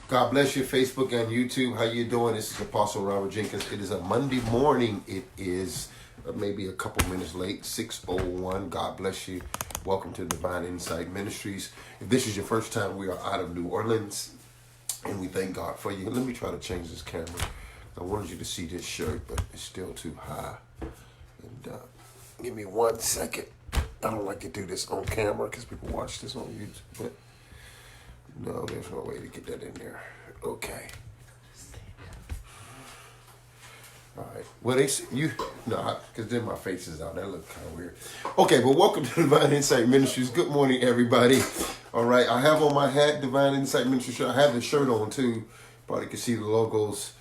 God bless you, Facebook and YouTube. How you doing? This is Apostle Robert Jenkins. It is a Monday morning. It is maybe a couple minutes late, 6:01. God bless you. Welcome to Divine Insight Ministries. If this is your first time, we are out of New Orleans, and we thank God for you. Let me try to change this camera. I wanted you to see this shirt, but it's still too high. And give me 1 second. I don't like to do this on camera because people watch this on YouTube, but no, there's no way to get that in there. Okay. All right. Well, they see you. No, because then my face is out. That looks kind of weird. Okay, but welcome to Divine Insight Ministries. Good morning, everybody. All right, I have on my hat Divine Insight Ministries shirt. I have the shirt on too. Probably can see the logos.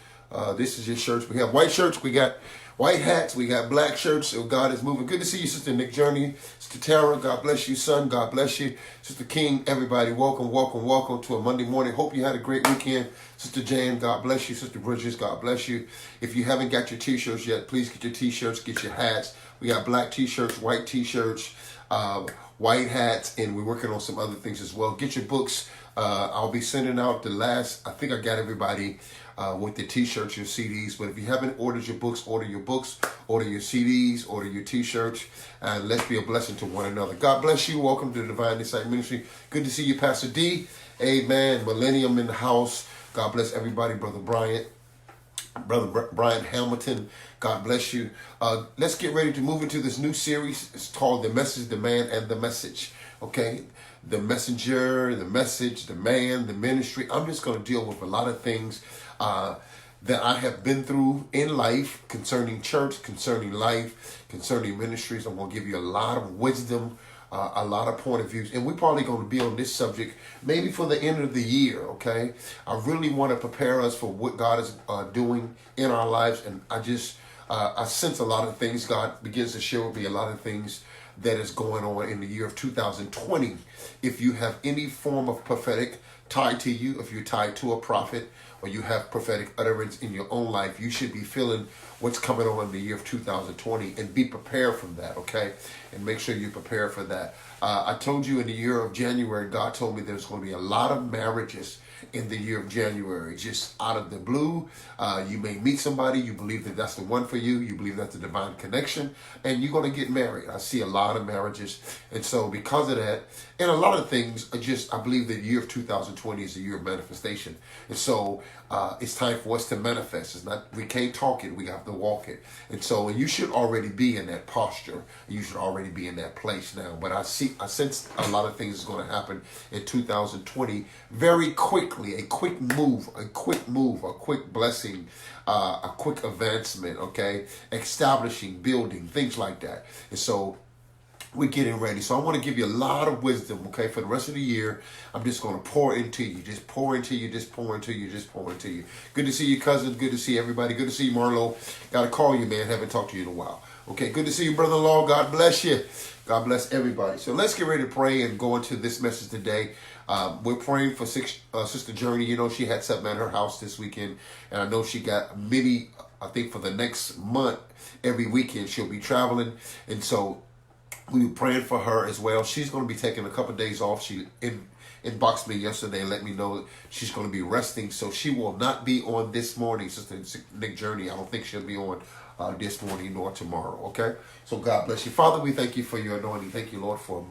This is your shirts. We have white shirts. We got white hats. We got black shirts. So God is moving. Good to see you, Sister Nick Journey. Sister Tara, God bless you. Son, God bless you. Sister King, everybody, welcome, welcome, welcome to a Monday morning. Hope you had a great weekend. Sister Jane, God bless you. Sister Bridges, God bless you. If you haven't got your t-shirts yet, please get your t-shirts, get your hats. We got black t-shirts, white t-shirts, white hats, and we're working on some other things as well. Get your books. I'll be sending out the last, I think I got everybody with the t-shirts, your CDs. But if you haven't ordered your books, order your CDs, order your t-shirts, and let's be a blessing to one another. God bless you. Welcome to the Divine Insight Ministry. Good to see you, Pastor D. Amen. Millennium in the house. God bless everybody. Brother Bryant. Brother Brian Hamilton, God bless you. Let's get ready to move into this new series. It's called The Message, the Man, and the Message. Okay? The messenger, the message, the man, the ministry. I'm just going to deal with a lot of things that I have been through in life concerning church, concerning life, concerning ministries. I'm going to give you a lot of wisdom, a lot of point of views. And we're probably going to be on this subject maybe for the end of the year, okay? I really want to prepare us for what God is doing in our lives. And I sense a lot of things. God begins to share with me a lot of things that is going on in the year of 2020. If you have any form of prophetic tied to you, if you're tied to a prophet, or you have prophetic utterance in your own life, you should be feeling what's coming on in the year of 2020 and be prepared for that, okay? And make sure you're prepared for that. I told you in the year of January, God told me there's going to be a lot of marriages in the year of January, just out of the blue. You may meet somebody, you believe that that's the one for you, you believe that's a divine connection, and you're going to get married. I see a lot of marriages, and so because of that, and a lot of things, I believe that the year of 2020 is a year of manifestation, and so it's time for us to manifest. It's not, we can't talk it, we have to walk it, and so you should already be in that posture, you should already be in that place now, but I sense a lot of things is going to happen in 2020 very quickly. A quick move, a quick blessing, a quick advancement, okay? Establishing, building, things like that. And so we're getting ready. So I want to give you a lot of wisdom, okay? For the rest of the year, I'm just going to pour into you. Just pour into you, just pour into you, just pour into you. Good to see you, cousins. Good to see everybody. Good to see you, Marlo. Got to call you, man. Haven't talked to you in a while. Okay, good to see you, brother-in-law. God bless you. God bless everybody. So let's get ready to pray and go into this message today. We're praying for Sister Journey. You know, she had something at her house this weekend, and I know she got many, I think for the next month, every weekend she'll be traveling. And so we were praying for her as well. She's going to be taking a couple of days off. She inboxed me yesterday and let me know that she's going to be resting. So she will not be on this morning, Sister Nick Journey. I don't think she'll be on this morning nor tomorrow, okay? So God bless you. Father, we thank you for your anointing. Thank you, Lord, for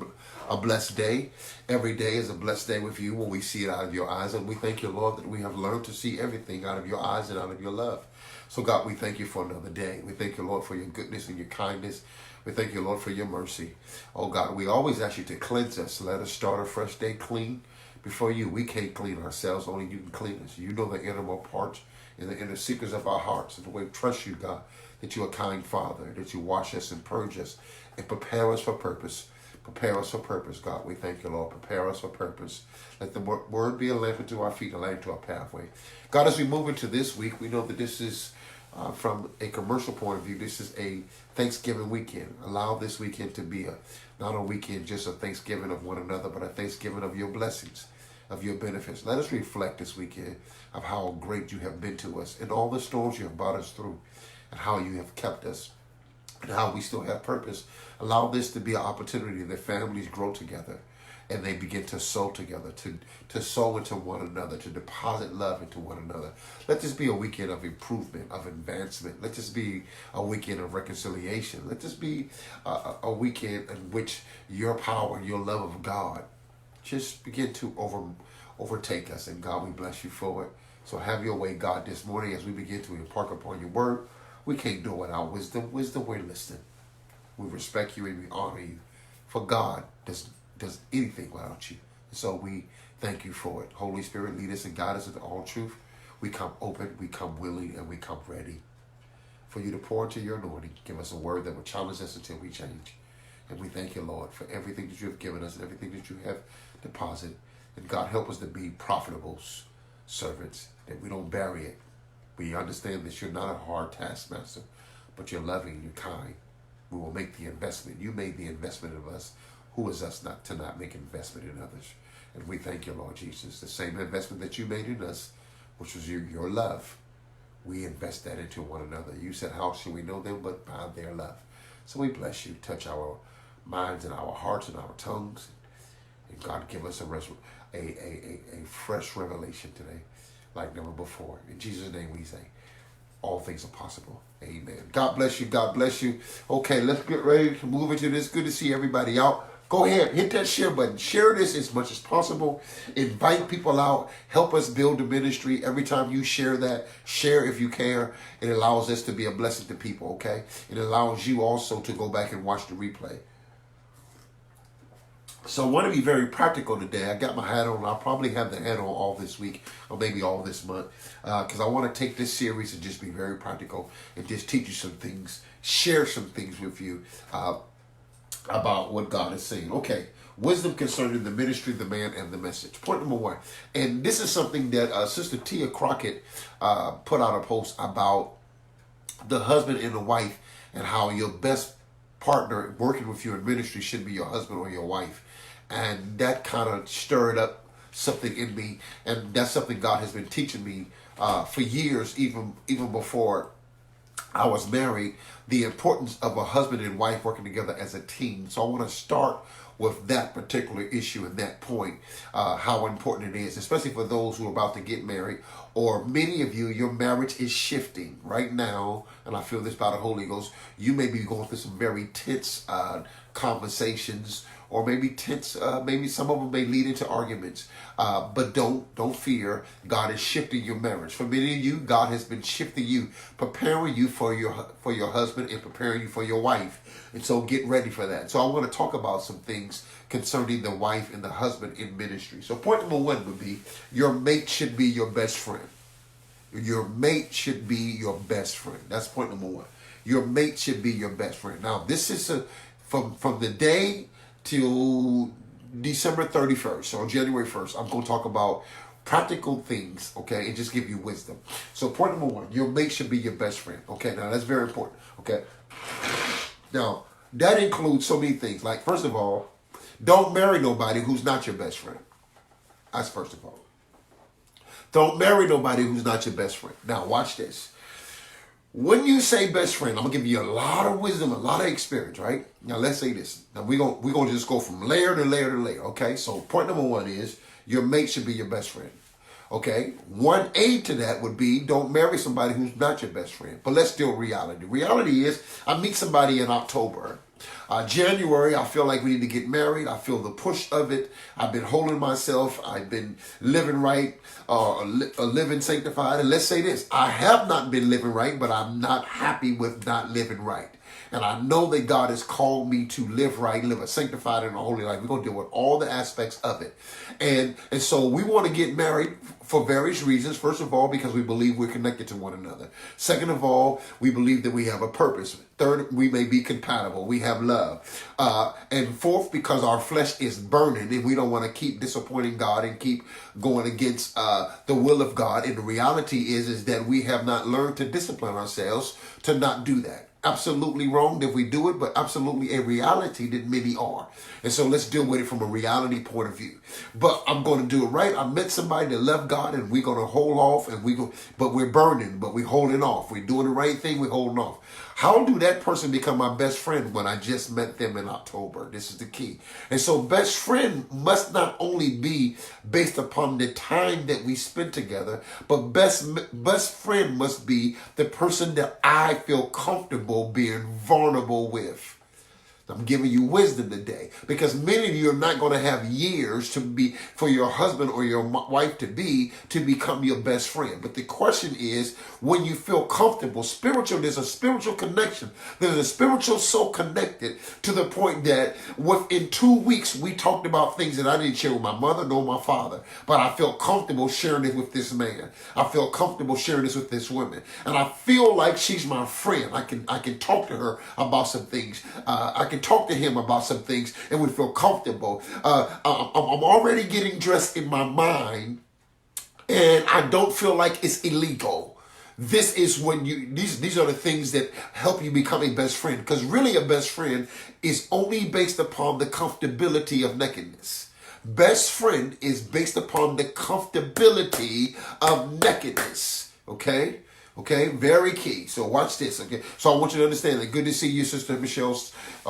a blessed day. Every day is a blessed day with you when we see it out of your eyes. And we thank you, Lord, that we have learned to see everything out of your eyes and out of your love. So God, we thank you for another day. We thank you, Lord, for your goodness and your kindness. We thank you, Lord, for your mercy. Oh, God, we always ask you to cleanse us. Let us start a fresh day clean before you. We can't clean ourselves. Only you can clean us. You know the innermost parts and the inner secrets of our hearts. And the way we trust you, God, that you're a kind Father, that you wash us and purge us and prepare us for purpose. Prepare us for purpose, God. We thank you, Lord. Prepare us for purpose. Let the word be a lamp unto our feet, a lamp to our pathway. God, as we move into this week, we know that this is, from a commercial point of view, this is a Thanksgiving weekend. Allow this weekend to be not a weekend just a Thanksgiving of one another, but a Thanksgiving of your blessings, of your benefits. Let us reflect this weekend of how great you have been to us and all the storms you have brought us through and how you have kept us and how we still have purpose. Allow this to be an opportunity that families grow together, and they begin to sow together, to sow into one another, to deposit love into one another. Let this be a weekend of improvement, of advancement. Let this be a weekend of reconciliation. Let this be a weekend in which your power, your love of God just begin to overtake us. And God, we bless you for it. So have your way, God, this morning as we begin to impart upon your word. We can't do it without wisdom. Wisdom, we're listening. We respect you and we honor you. For God does anything without you. So we thank you for it. Holy Spirit, lead us and guide us into all truth. We come open, we come willing, and we come ready for you to pour into your anointing. Give us a word that will challenge us until we change. And we thank you, Lord, for everything that you have given us and everything that you have deposited. And God, help us to be profitable servants, that we don't bury it. We understand that you're not a hard taskmaster, but you're loving, you're kind. We will make the investment. You made the investment of us. Who is us not to not make investment in others? And we thank you, Lord Jesus. The same investment that you made in us, which was your love, we invest that into one another. You said, how shall we know them but by their love? So we bless you. Touch our minds and our hearts and our tongues. And God, give us a fresh revelation today like never before. In Jesus' name we say, all things are possible. Amen. God bless you. God bless you. Okay, let's get ready to move into this. Good to see everybody out. Go ahead, hit that share button. Share this as much as possible. Invite people out. Help us build the ministry. Every time you share that, share if you care. It allows us to be a blessing to people, okay? It allows you also to go back and watch the replay. So I want to be very practical today. I got my hat on. I'll probably have the hat on all this week or maybe all this month because I want to take this series and just be very practical and just teach you some things, share some things with you about what God is saying. Okay, wisdom concerning the ministry, the man, and the message. Point number one. And this is something that Sister Tia Crockett put out a post about the husband and the wife and how your best partner working with you in ministry should be your husband or your wife. And that kind of stirred up something in me. And that's something God has been teaching me for years, even before I was married, the importance of a husband and wife working together as a team. So I want to start with that particular issue and that point, how important it is, especially for those who are about to get married, or many of you, your marriage is shifting right now, and I feel this by the Holy Ghost. You may be going through some very tense conversations, or maybe tense, maybe some of them may lead into arguments, but don't fear. God is shifting your marriage. For many of you, God has been shifting you, preparing you for your husband and preparing you for your wife. And so get ready for that. So I want to talk about some things concerning the wife and the husband in ministry. So point number one would be, your mate should be your best friend. Your mate should be your best friend. That's point number one. Your mate should be your best friend. Now, this is from the day till December 31st, or January 1st, I'm going to talk about practical things, okay, and just give you wisdom. So point number one, your mate should be your best friend. Okay, now that's very important, okay? Now, that includes so many things. Like, first of all, don't marry nobody who's not your best friend. That's first of all. Don't marry nobody who's not your best friend. Now, watch this. When you say best friend, I'm going to give you a lot of wisdom, a lot of experience, right? Now, let's say this. Now, we're gonna just go from layer to layer to layer, okay? So, point number one is, your mate should be your best friend, okay? 1A to that would be, don't marry somebody who's not your best friend. But let's deal with reality. Reality is, I meet somebody in October. January, I feel like we need to get married. I feel the push of it. I've been holding myself. I've been living right, living sanctified. And let's say this, I have not been living right, but I'm not happy with not living right. And I know that God has called me to live right, live a sanctified and a holy life. We're going to deal with all the aspects of it. And so we want to get married for various reasons. First of all, because we believe we're connected to one another. Second of all, we believe that we have a purpose. Third, we may be compatible. We have love. And fourth, because our flesh is burning and we don't want to keep disappointing God and keep going against the will of God. And the reality is that we have not learned to discipline ourselves to not do that. Absolutely wrong that we do it, but absolutely a reality that many are. And so let's deal with it from a reality point of view. But I'm going to do it right. I met somebody that loved God, and we're going to hold off, but we're burning, but we're holding off. We're doing the right thing, we're holding off. How do that person become my best friend when I just met them in October? This is the key. And so best friend must not only be based upon the time that we spend together, but best friend must be the person that I feel comfortable being vulnerable with. I'm giving you wisdom today, because many of you are not going to have years to be for your husband or your wife to become your best friend. But the question is, when you feel comfortable, there's a spiritual connection. There's a spiritual soul connected to the point that within 2 weeks, we talked about things that I didn't share with my mother nor my father, but I felt comfortable sharing it with this man. I feel comfortable sharing this with this woman. And I feel like she's my friend. I can talk to her about some things. I can talk to him about some things, and we feel comfortable. I'm already getting dressed in my mind, and I don't feel like it's illegal. This is when these are the things that help you become a best friend, because really a best friend is only based upon the comfortability of nakedness. Best friend is based upon the comfortability of nakedness. Okay? Okay, very key. So watch this. Okay, so I want you to understand that. Good to see you, Sister Michelle,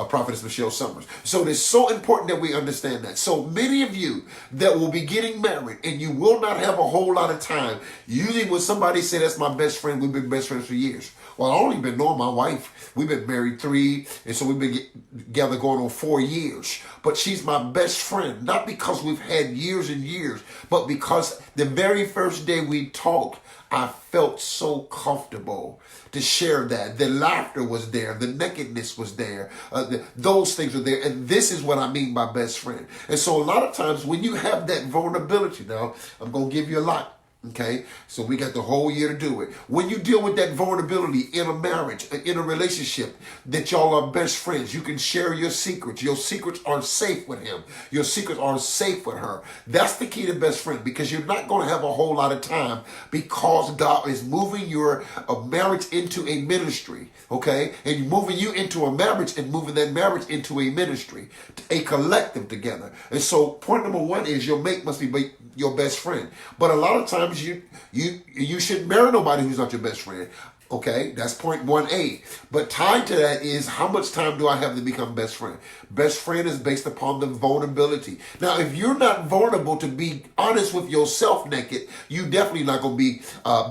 Prophetess Michelle Summers. So it's so important that we understand that. So many of you that will be getting married, and you will not have a whole lot of time. Usually when somebody says that's my best friend, we've been best friends for years. Well, I've only been knowing my wife. We've been married 3, and so we've been together going on 4 years. But she's my best friend, not because we've had years and years, but because the very first day we talked, I felt so comfortable to share that. The laughter was there. The nakedness was there. Those things were there. And this is what I mean by best friend. And so a lot of times when you have that vulnerability, now I'm going to give you a lot. Okay, so we got the whole year to do it. When you deal with that vulnerability in a marriage, in a relationship, that y'all are best friends, you can share your secrets. Your secrets are safe with him. Your secrets are safe with her. That's the key to best friend, because you're not going to have a whole lot of time, because God is moving your marriage into a ministry. Okay, and moving you into a marriage and moving that marriage into a ministry, a collective together. And so point number 1 is your mate must be your best friend. But a lot of times you shouldn't marry nobody who's not your best friend. Okay, that's point 1A. But tied to that is, how much time do I have to become best friend? Best friend is based upon the vulnerability. Now, if you're not vulnerable to be honest with yourself naked, you definitely not going to be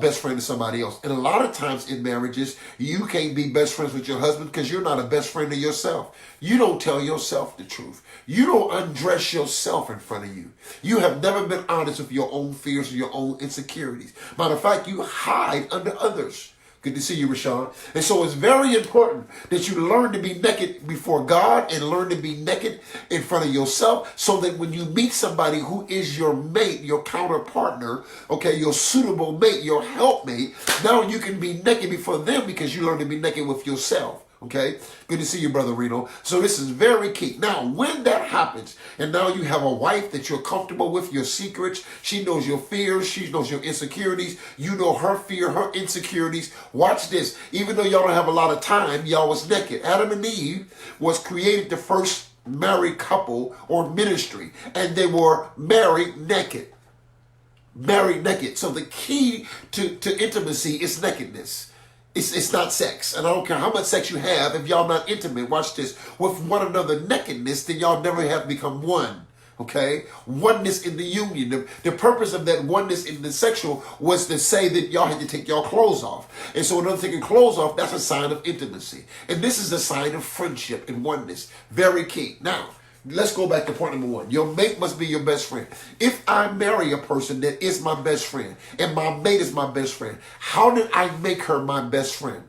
best friend to somebody else. And a lot of times in marriages, you can't be best friends with your husband because you're not a best friend to yourself. You don't tell yourself the truth. You don't undress yourself in front of you. You have never been honest with your own fears or your own insecurities. Matter of fact, you hide under others. Good to see you, Rashawn. And so it's very important that you learn to be naked before God and learn to be naked in front of yourself, so that when you meet somebody who is your mate, your counterpartner, okay, your suitable mate, your helpmate, now you can be naked before them because you learn to be naked with yourself. Okay, good to see you, Brother Reno. So this is very key. Now, when that happens, and now you have a wife that you're comfortable with, your secrets, she knows your fears, she knows your insecurities, you know her fear, her insecurities. Watch this. Even though y'all don't have a lot of time, y'all was naked. Adam and Eve was created the first married couple or ministry, and they were married naked. Married naked. So the key to intimacy is nakedness. It's not sex. And I don't care how much sex you have, if y'all not intimate, watch this, with one another nakedness, then y'all never have become one. Okay? Oneness in the union. The purpose of that oneness in the sexual was to say that y'all had to take y'all clothes off. And so another taking clothes off, that's a sign of intimacy. And this is a sign of friendship and oneness. Very key. Now, let's go back to point number 1. Your mate must be your best friend. If I marry a person that is my best friend, and my mate is my best friend, how did I make her my best friend?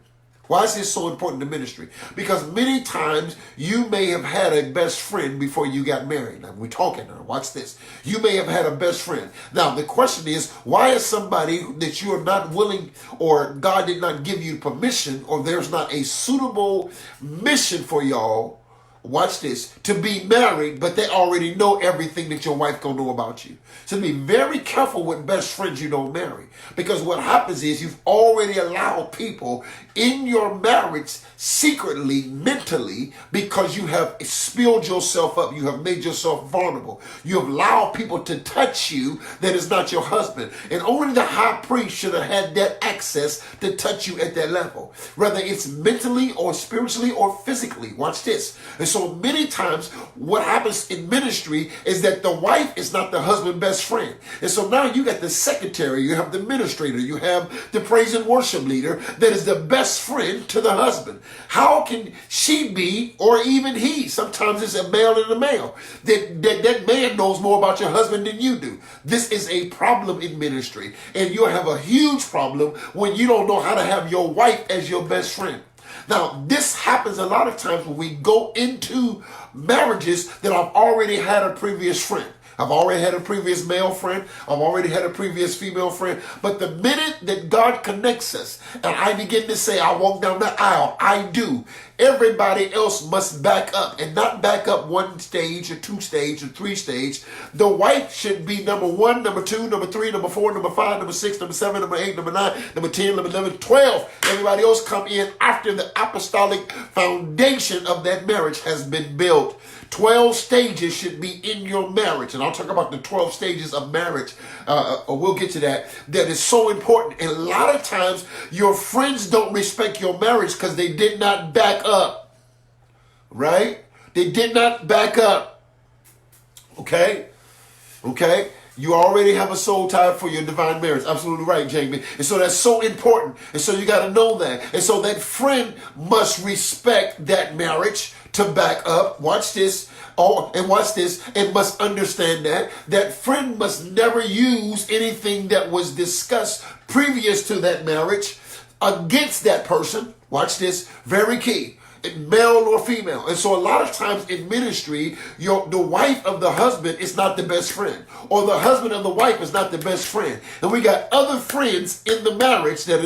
Why is this so important to ministry? Because many times you may have had a best friend before you got married. Now, we're talking now. Watch this. You may have had a best friend. Now, the question is, why is somebody that you are not willing, or God did not give you permission, or there's not a suitable mission for y'all, watch this, to be married, but they already know everything that your wife gonna know about you. So be very careful with best friends you don't marry. Because what happens is you've already allowed people in your marriage secretly, mentally, because you have spilled yourself up. You have made yourself vulnerable. You have allowed people to touch you that is not your husband. And only the high priest should have had that access to touch you at that level. Whether it's mentally or spiritually or physically. Watch this. And so many times what happens in ministry is that the wife is not the husband's best friend. And so now you got the secretary, you have the administrator, you have the praise and worship leader that is the best friend to the husband. How can she be, or even he, sometimes it's a male and a male, that man knows more about your husband than you do. This is a problem in ministry. And you have a huge problem when you don't know how to have your wife as your best friend. Now, this happens a lot of times when we go into marriages that I've already had a previous friend. I've already had a previous male friend. I've already had a previous female friend. But the minute that God connects us and I begin to say, I walk down the aisle, I do, everybody else must back up, and not back up one stage or two stage or three stage. The wife should be number 1, number 2, number 3, number 4, number 5, number 6, number 7, number 8, number 9, number 10, number 11, 12. Everybody else come in after the apostolic foundation of that marriage has been built. 12 stages should be in your marriage. And I'll talk about the 12 stages of marriage. We'll get to that. That is so important. And a lot of times your friends don't respect your marriage because they did not back up. Right? They did not back up. Okay? Okay? You already have a soul tie for your divine marriage. Absolutely right, Jamie. And so that's so important. And so you got to know that. And so that friend must respect that marriage to back up. Watch this. Oh, and watch this. And must understand that friend must never use anything that was discussed previous to that marriage against that person. Watch this. Very key. Male or female. And so a lot of times in ministry, the wife of the husband is not the best friend, or the husband of the wife is not the best friend. And we got other friends in the marriage that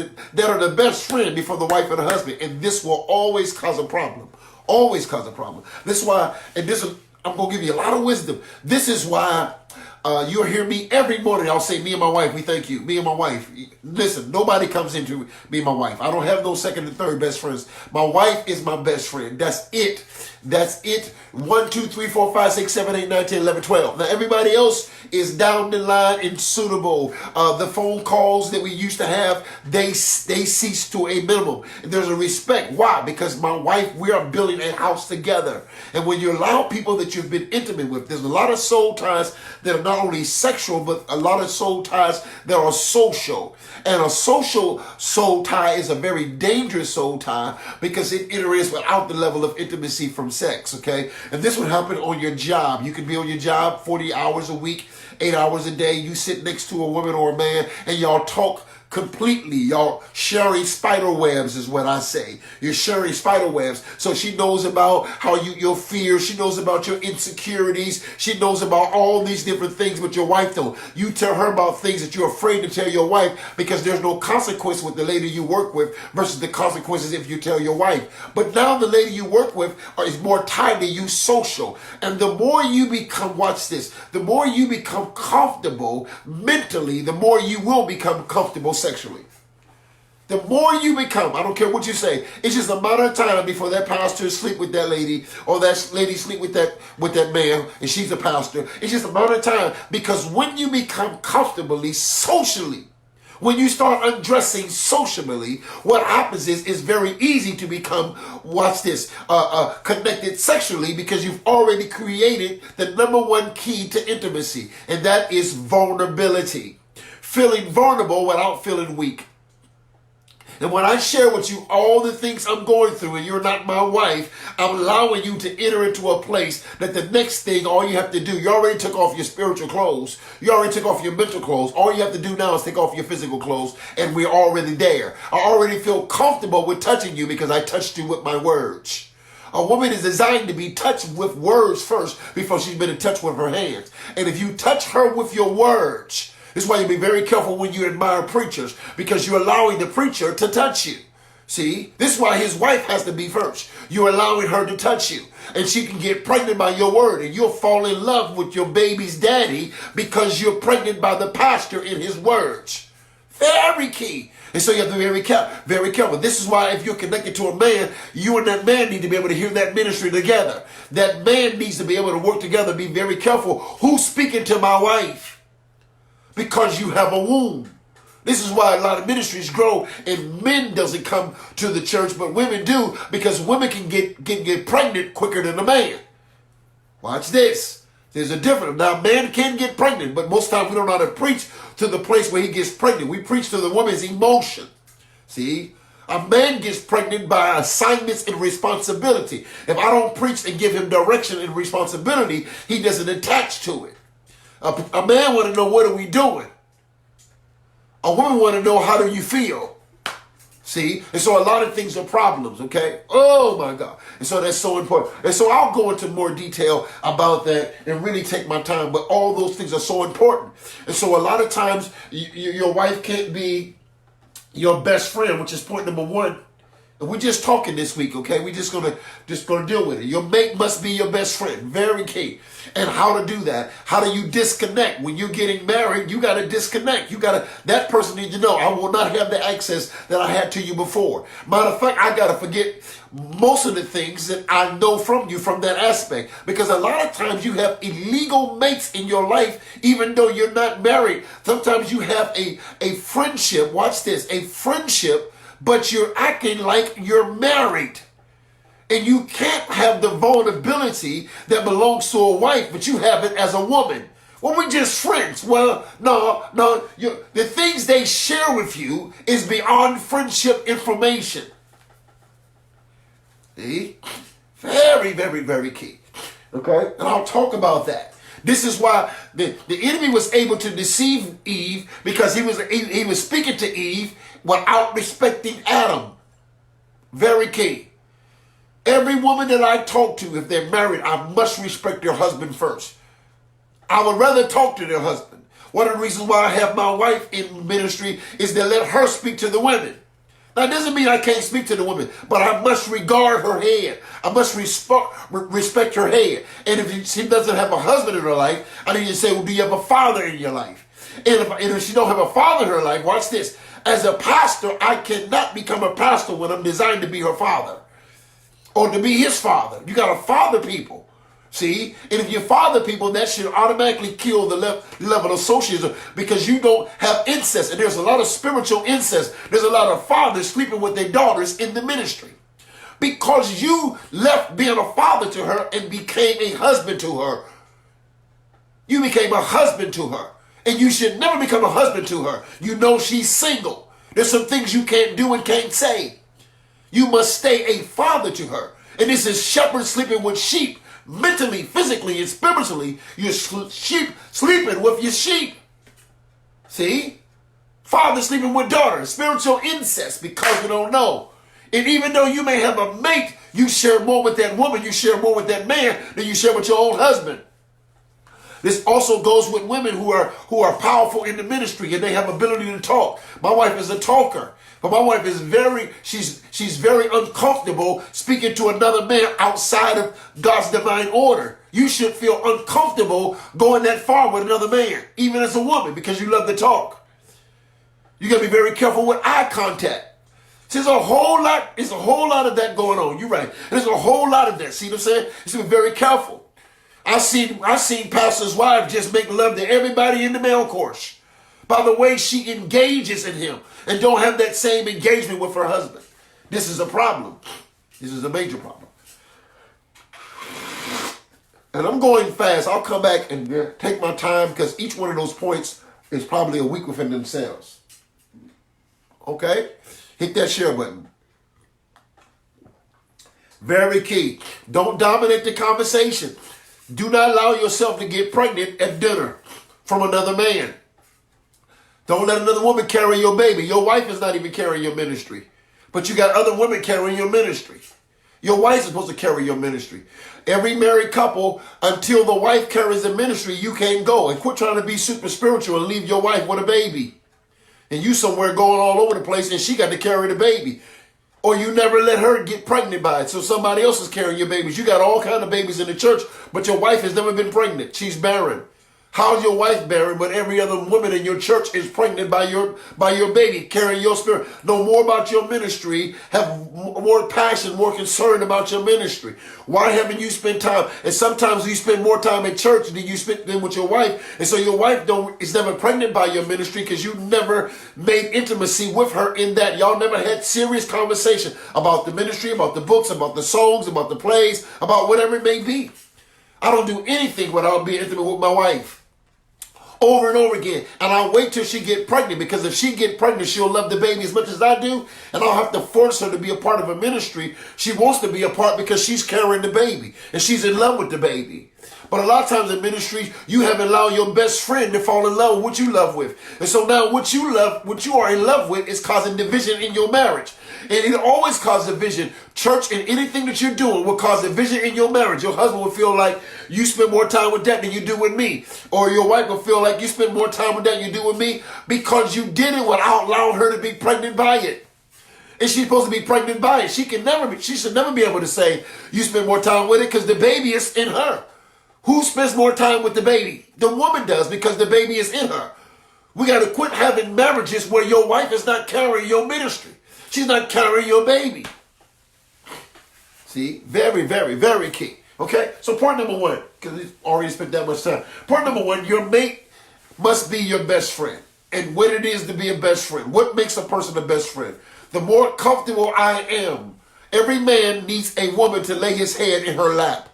are the best friend before the wife and the husband. And this will always cause a problem. Always cause a problem. This is why, I'm going to give you a lot of wisdom. This is why you'll hear me every morning. I'll say, me and my wife, we thank you. Me and my wife. Listen, nobody comes into me and my wife. I don't have no second and third best friends. My wife is my best friend. That's it. That's it. 1, 2, 3, 4, 5, 6, 7, 8, 9, 10, 11, 12. Now, everybody else is down the line and suitable. The phone calls that we used to have, they cease to a minimum. And there's a respect. Why? Because my wife, we are building a house together. And when you allow people that you've been intimate with, there's a lot of soul ties that are not only sexual, but a lot of soul ties that are social. And a social soul tie is a very dangerous soul tie because it enters without the level of intimacy from sex, okay? And this would happen on your job. You could be on your job 40 hours a week, 8 hours a day. You sit next to a woman or a man and y'all talk completely. Y'all sharing spider webs is what I say. You're sharing spider webs. So she knows about how your fears. She knows about your insecurities. She knows about all these different things, but your wife don't. You tell her about things that you're afraid to tell your wife because there's no consequence with the lady you work with versus the consequences if you tell your wife. But now the lady you work with is more tied to you social. And the more you become, watch this, the more you become comfortable mentally, the more you will become comfortable sexually. The more you become, I don't care what you say, it's just a matter of time before that pastor sleep with that lady or that lady sleep with that man and she's a pastor. It's just a matter of time because when you become comfortably socially, when you start undressing socially, what happens is it's very easy to become, watch this, connected sexually because you've already created the number one key to intimacy, and that is vulnerability. Feeling vulnerable without feeling weak. And when I share with you all the things I'm going through and you're not my wife, I'm allowing you to enter into a place that the next thing, all you have to do, you already took off your spiritual clothes. You already took off your mental clothes. All you have to do now is take off your physical clothes and we're already there. I already feel comfortable with touching you because I touched you with my words. A woman is designed to be touched with words first before she's been in touch with her hands. And if you touch her with your words, this is why you be very careful when you admire preachers because you're allowing the preacher to touch you. See, this is why his wife has to be first. You're allowing her to touch you. And she can get pregnant by your word. And you'll fall in love with your baby's daddy because you're pregnant by the pastor in his words. Very key. And so you have to be very careful. This is why if you're connected to a man, you and that man need to be able to hear that ministry together. That man needs to be able to work together. Be very careful. Who's speaking to my wife? Because you have a womb. This is why a lot of ministries grow and men doesn't come to the church, but women do, because women can get pregnant quicker than a man. Watch this. There's a difference. Now, man can get pregnant, but most times we don't know how to preach to the place where he gets pregnant. We preach to the woman's emotion. See? A man gets pregnant by assignments and responsibility. If I don't preach and give him direction and responsibility, he doesn't attach to it. A man want to know, what are we doing? A woman want to know, how do you feel? See? And so a lot of things are problems, okay? Oh, my God. And so that's so important. And so I'll go into more detail about that and really take my time, but all those things are so important. And so a lot of times your wife can't be your best friend, which is point number one. And we're just talking this week, okay? We're just gonna deal with it. Your mate must be your best friend. Very key. And how to do that? How do you disconnect? When you're getting married, you gotta disconnect. That person needs to know, I will not have the access that I had to you before. Matter of fact, I gotta forget most of the things that I know from you from that aspect. Because a lot of times you have illegal mates in your life, even though you're not married. Sometimes you have a friendship, watch this, a friendship, but you're acting like you're married. And you can't have the vulnerability that belongs to a wife, but you have it as a woman. Well, we're just friends. Well, no. The things they share with you is beyond friendship information. See? Very, very, very key. Okay? And I'll talk about that. This is why the enemy was able to deceive Eve, because he was speaking to Eve without respecting Adam. Very key. Every woman that I talk to, if they're married, I must respect their husband first. I would rather talk to their husband. One of the reasons why I have my wife in ministry is to let her speak to the women. Now, it doesn't mean I can't speak to the woman, but I must regard her head. I must respect her head. And if she doesn't have a husband in her life, I need to say, well, do you have a father in your life? And if she don't have a father in her life, watch this. As a pastor, I cannot become a pastor when I'm designed to be her father or to be his father. You got to father people. See? And if you father people, that should automatically kill the level of socialism, because you don't have incest. And there's a lot of spiritual incest. There's a lot of fathers sleeping with their daughters in the ministry. Because you left being a father to her and became a husband to her. You became a husband to her. And you should never become a husband to her. You know she's single. There's some things you can't do and can't say. You must stay a father to her. And this is shepherds sleeping with sheep. Mentally, physically, and spiritually, you're sheep sleeping with your sheep. See? Father sleeping with daughter. Spiritual incest, because you don't know. And even though you may have a mate, you share more with that woman, you share more with that man than you share with your own husband. This also goes with women who are powerful in the ministry and they have ability to talk. My wife is a talker, but my wife is she's very uncomfortable speaking to another man outside of God's divine order. You should feel uncomfortable going that far with another man, even as a woman, because you love to talk. You got to be very careful with eye contact. There's a whole lot of that going on. You're right. There's a whole lot of that. See what I'm saying? You should be very careful. I've seen pastors' wives just make love to everybody in the male course by the way she engages in him, and don't have that same engagement with her husband. This is a problem. This is a major problem. And I'm going fast. I'll come back and take my time, because each one of those points is probably a week within themselves. Okay? Hit that share button. Very key. Don't dominate the conversation. Do not allow yourself to get pregnant at dinner from another man. Don't let another woman carry your baby. Your wife is not even carrying your ministry, but you got other women carrying your ministry. Your wife is supposed to carry your ministry. Every married couple, until the wife carries the ministry, you can't go. And quit trying to be super spiritual and leave your wife with a baby. And you somewhere going all over the place, and she got to carry the baby. Or you never let her get pregnant by it, so somebody else is carrying your babies. You got all kind of babies in the church, but your wife has never been pregnant. She's barren. How's your wife barren, but every other woman in your church is pregnant by your baby, carrying your spirit? Know more about your ministry, have more passion, more concern about your ministry. Why haven't you spent time? And sometimes you spend more time in church than you spend with your wife, and so your wife is never pregnant by your ministry because you never made intimacy with her in that. Y'all never had serious conversation about the ministry, about the books, about the songs, about the plays, about whatever it may be. I don't do anything without being intimate with my wife. Over and over again. And I'll wait till she get pregnant, because if she get pregnant, she'll love the baby as much as I do. And I'll have to force her to be a part of a ministry. She wants to be a part because she's carrying the baby and she's in love with the baby. But a lot of times in ministry, you haven't allowed your best friend to fall in love with what you love with. And so now what you are in love with is causing division in your marriage. And it always causes division. Church and anything that you're doing will cause division in your marriage. Your husband will feel like you spend more time with that than you do with me. Or your wife will feel like you spend more time with that than you do with me, because you did it without allowing her to be pregnant by it. And she's supposed to be pregnant by it. She should never be able to say you spend more time with it, because the baby is in her. Who spends more time with the baby? The woman does, because the baby is in her. We got to quit having marriages where your wife is not carrying your ministry. She's not carrying your baby. See, very, very, very key. Okay, so point number one, because we already spent that much time. Point number one, your mate must be your best friend. And what it is to be a best friend. What makes a person a best friend? The more comfortable I am. Every man needs a woman to lay his head in her lap.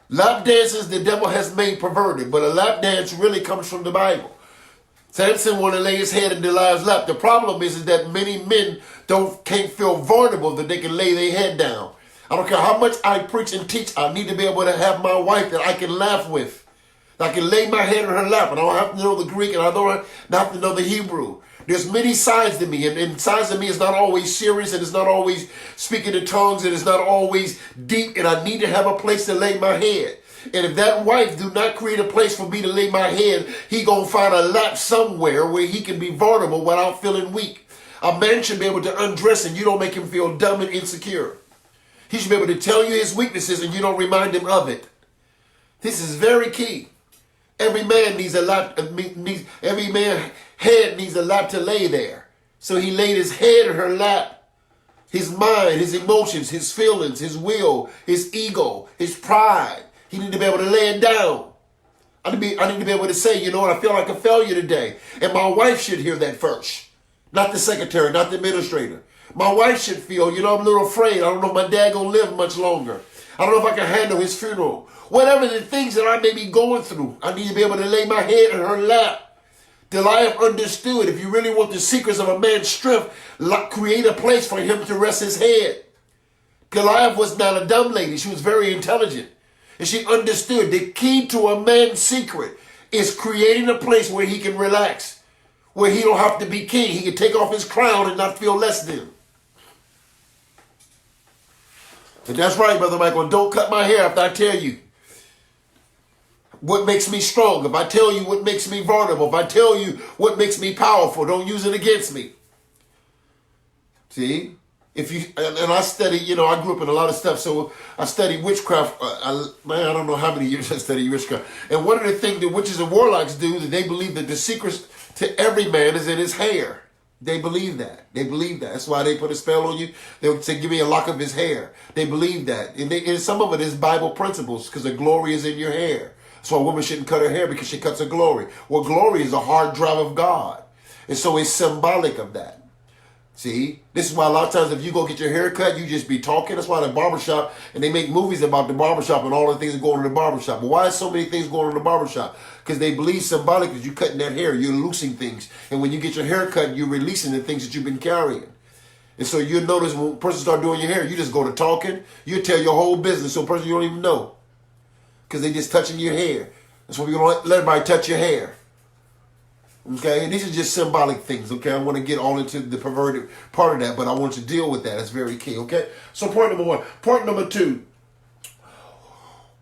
Lap dances the devil has made perverted, but a lap dance really comes from the Bible. Samson wanted to lay his head in Delilah's lap. The problem is that many men can't feel vulnerable that they can lay their head down. I don't care how much I preach and teach. I need to be able to have my wife that I can laugh with. I can lay my head in her lap, and I don't have to know the Greek, and I don't have to know the Hebrew. There's many sides to me, and sides to me is not always serious, and it's not always speaking in tongues, and it's not always deep, and I need to have a place to lay my head. And if that wife do not create a place for me to lay my head, he gonna find a lap somewhere where he can be vulnerable without feeling weak. A man should be able to undress and you don't make him feel dumb and insecure. He should be able to tell you his weaknesses and you don't remind him of it. This is very key. Every man needs a lap. Every man head needs a lap to lay there. So he laid his head in her lap. His mind, his emotions, his feelings, his will, his ego, his pride. He need to be able to lay it down. I need to be able to say, you know what, I feel like a failure today. And my wife should hear that first. Not the secretary, not the administrator. My wife should feel, you know, I'm a little afraid. I don't know if my dad gonna live much longer. I don't know if I can handle his funeral. Whatever the things that I may be going through, I need to be able to lay my head in her lap. Delilah understood, if you really want the secrets of a man's strength, create a place for him to rest his head. Goliath was not a dumb lady. She was very intelligent. And she understood the key to a man's secret is creating a place where he can relax, where he don't have to be king. He can take off his crown and not feel less than. And that's right, Brother Michael. Don't cut my hair after I tell you what makes me strong. If I tell you what makes me vulnerable, if I tell you what makes me powerful, don't use it against me. See? And I study, you know, I grew up in a lot of stuff, so I studied witchcraft. I don't know how many years I studied witchcraft. And one of the things that witches and warlocks do is they believe that the secrets to every man is in his hair. They believe that. They believe that. That's why they put a spell on you. They'll say, give me a lock of his hair. They believe that. And some of it is Bible principles, because the glory is in your hair. So a woman shouldn't cut her hair because she cuts her glory. Well, glory is a hard drive of God. And so it's symbolic of that. See, this is why a lot of times if you go get your hair cut, you just be talking. That's why the barbershop, and they make movies about the barbershop and all the things that go on in the barbershop. But why is so many things going on in the barbershop? Because they believe symbolic that you're cutting that hair, you're loosing things. And when you get your hair cut, you're releasing the things that you've been carrying. And so you notice when a person start doing your hair, you just go to talking, you tell your whole business to a person you don't even know. Because they just touching your hair. That's why we don't let everybody touch your hair. Okay, and these are just symbolic things, okay? I want to get all into the perverted part of that, but I want to deal with that. That's very key, okay? So point number one. Point number two.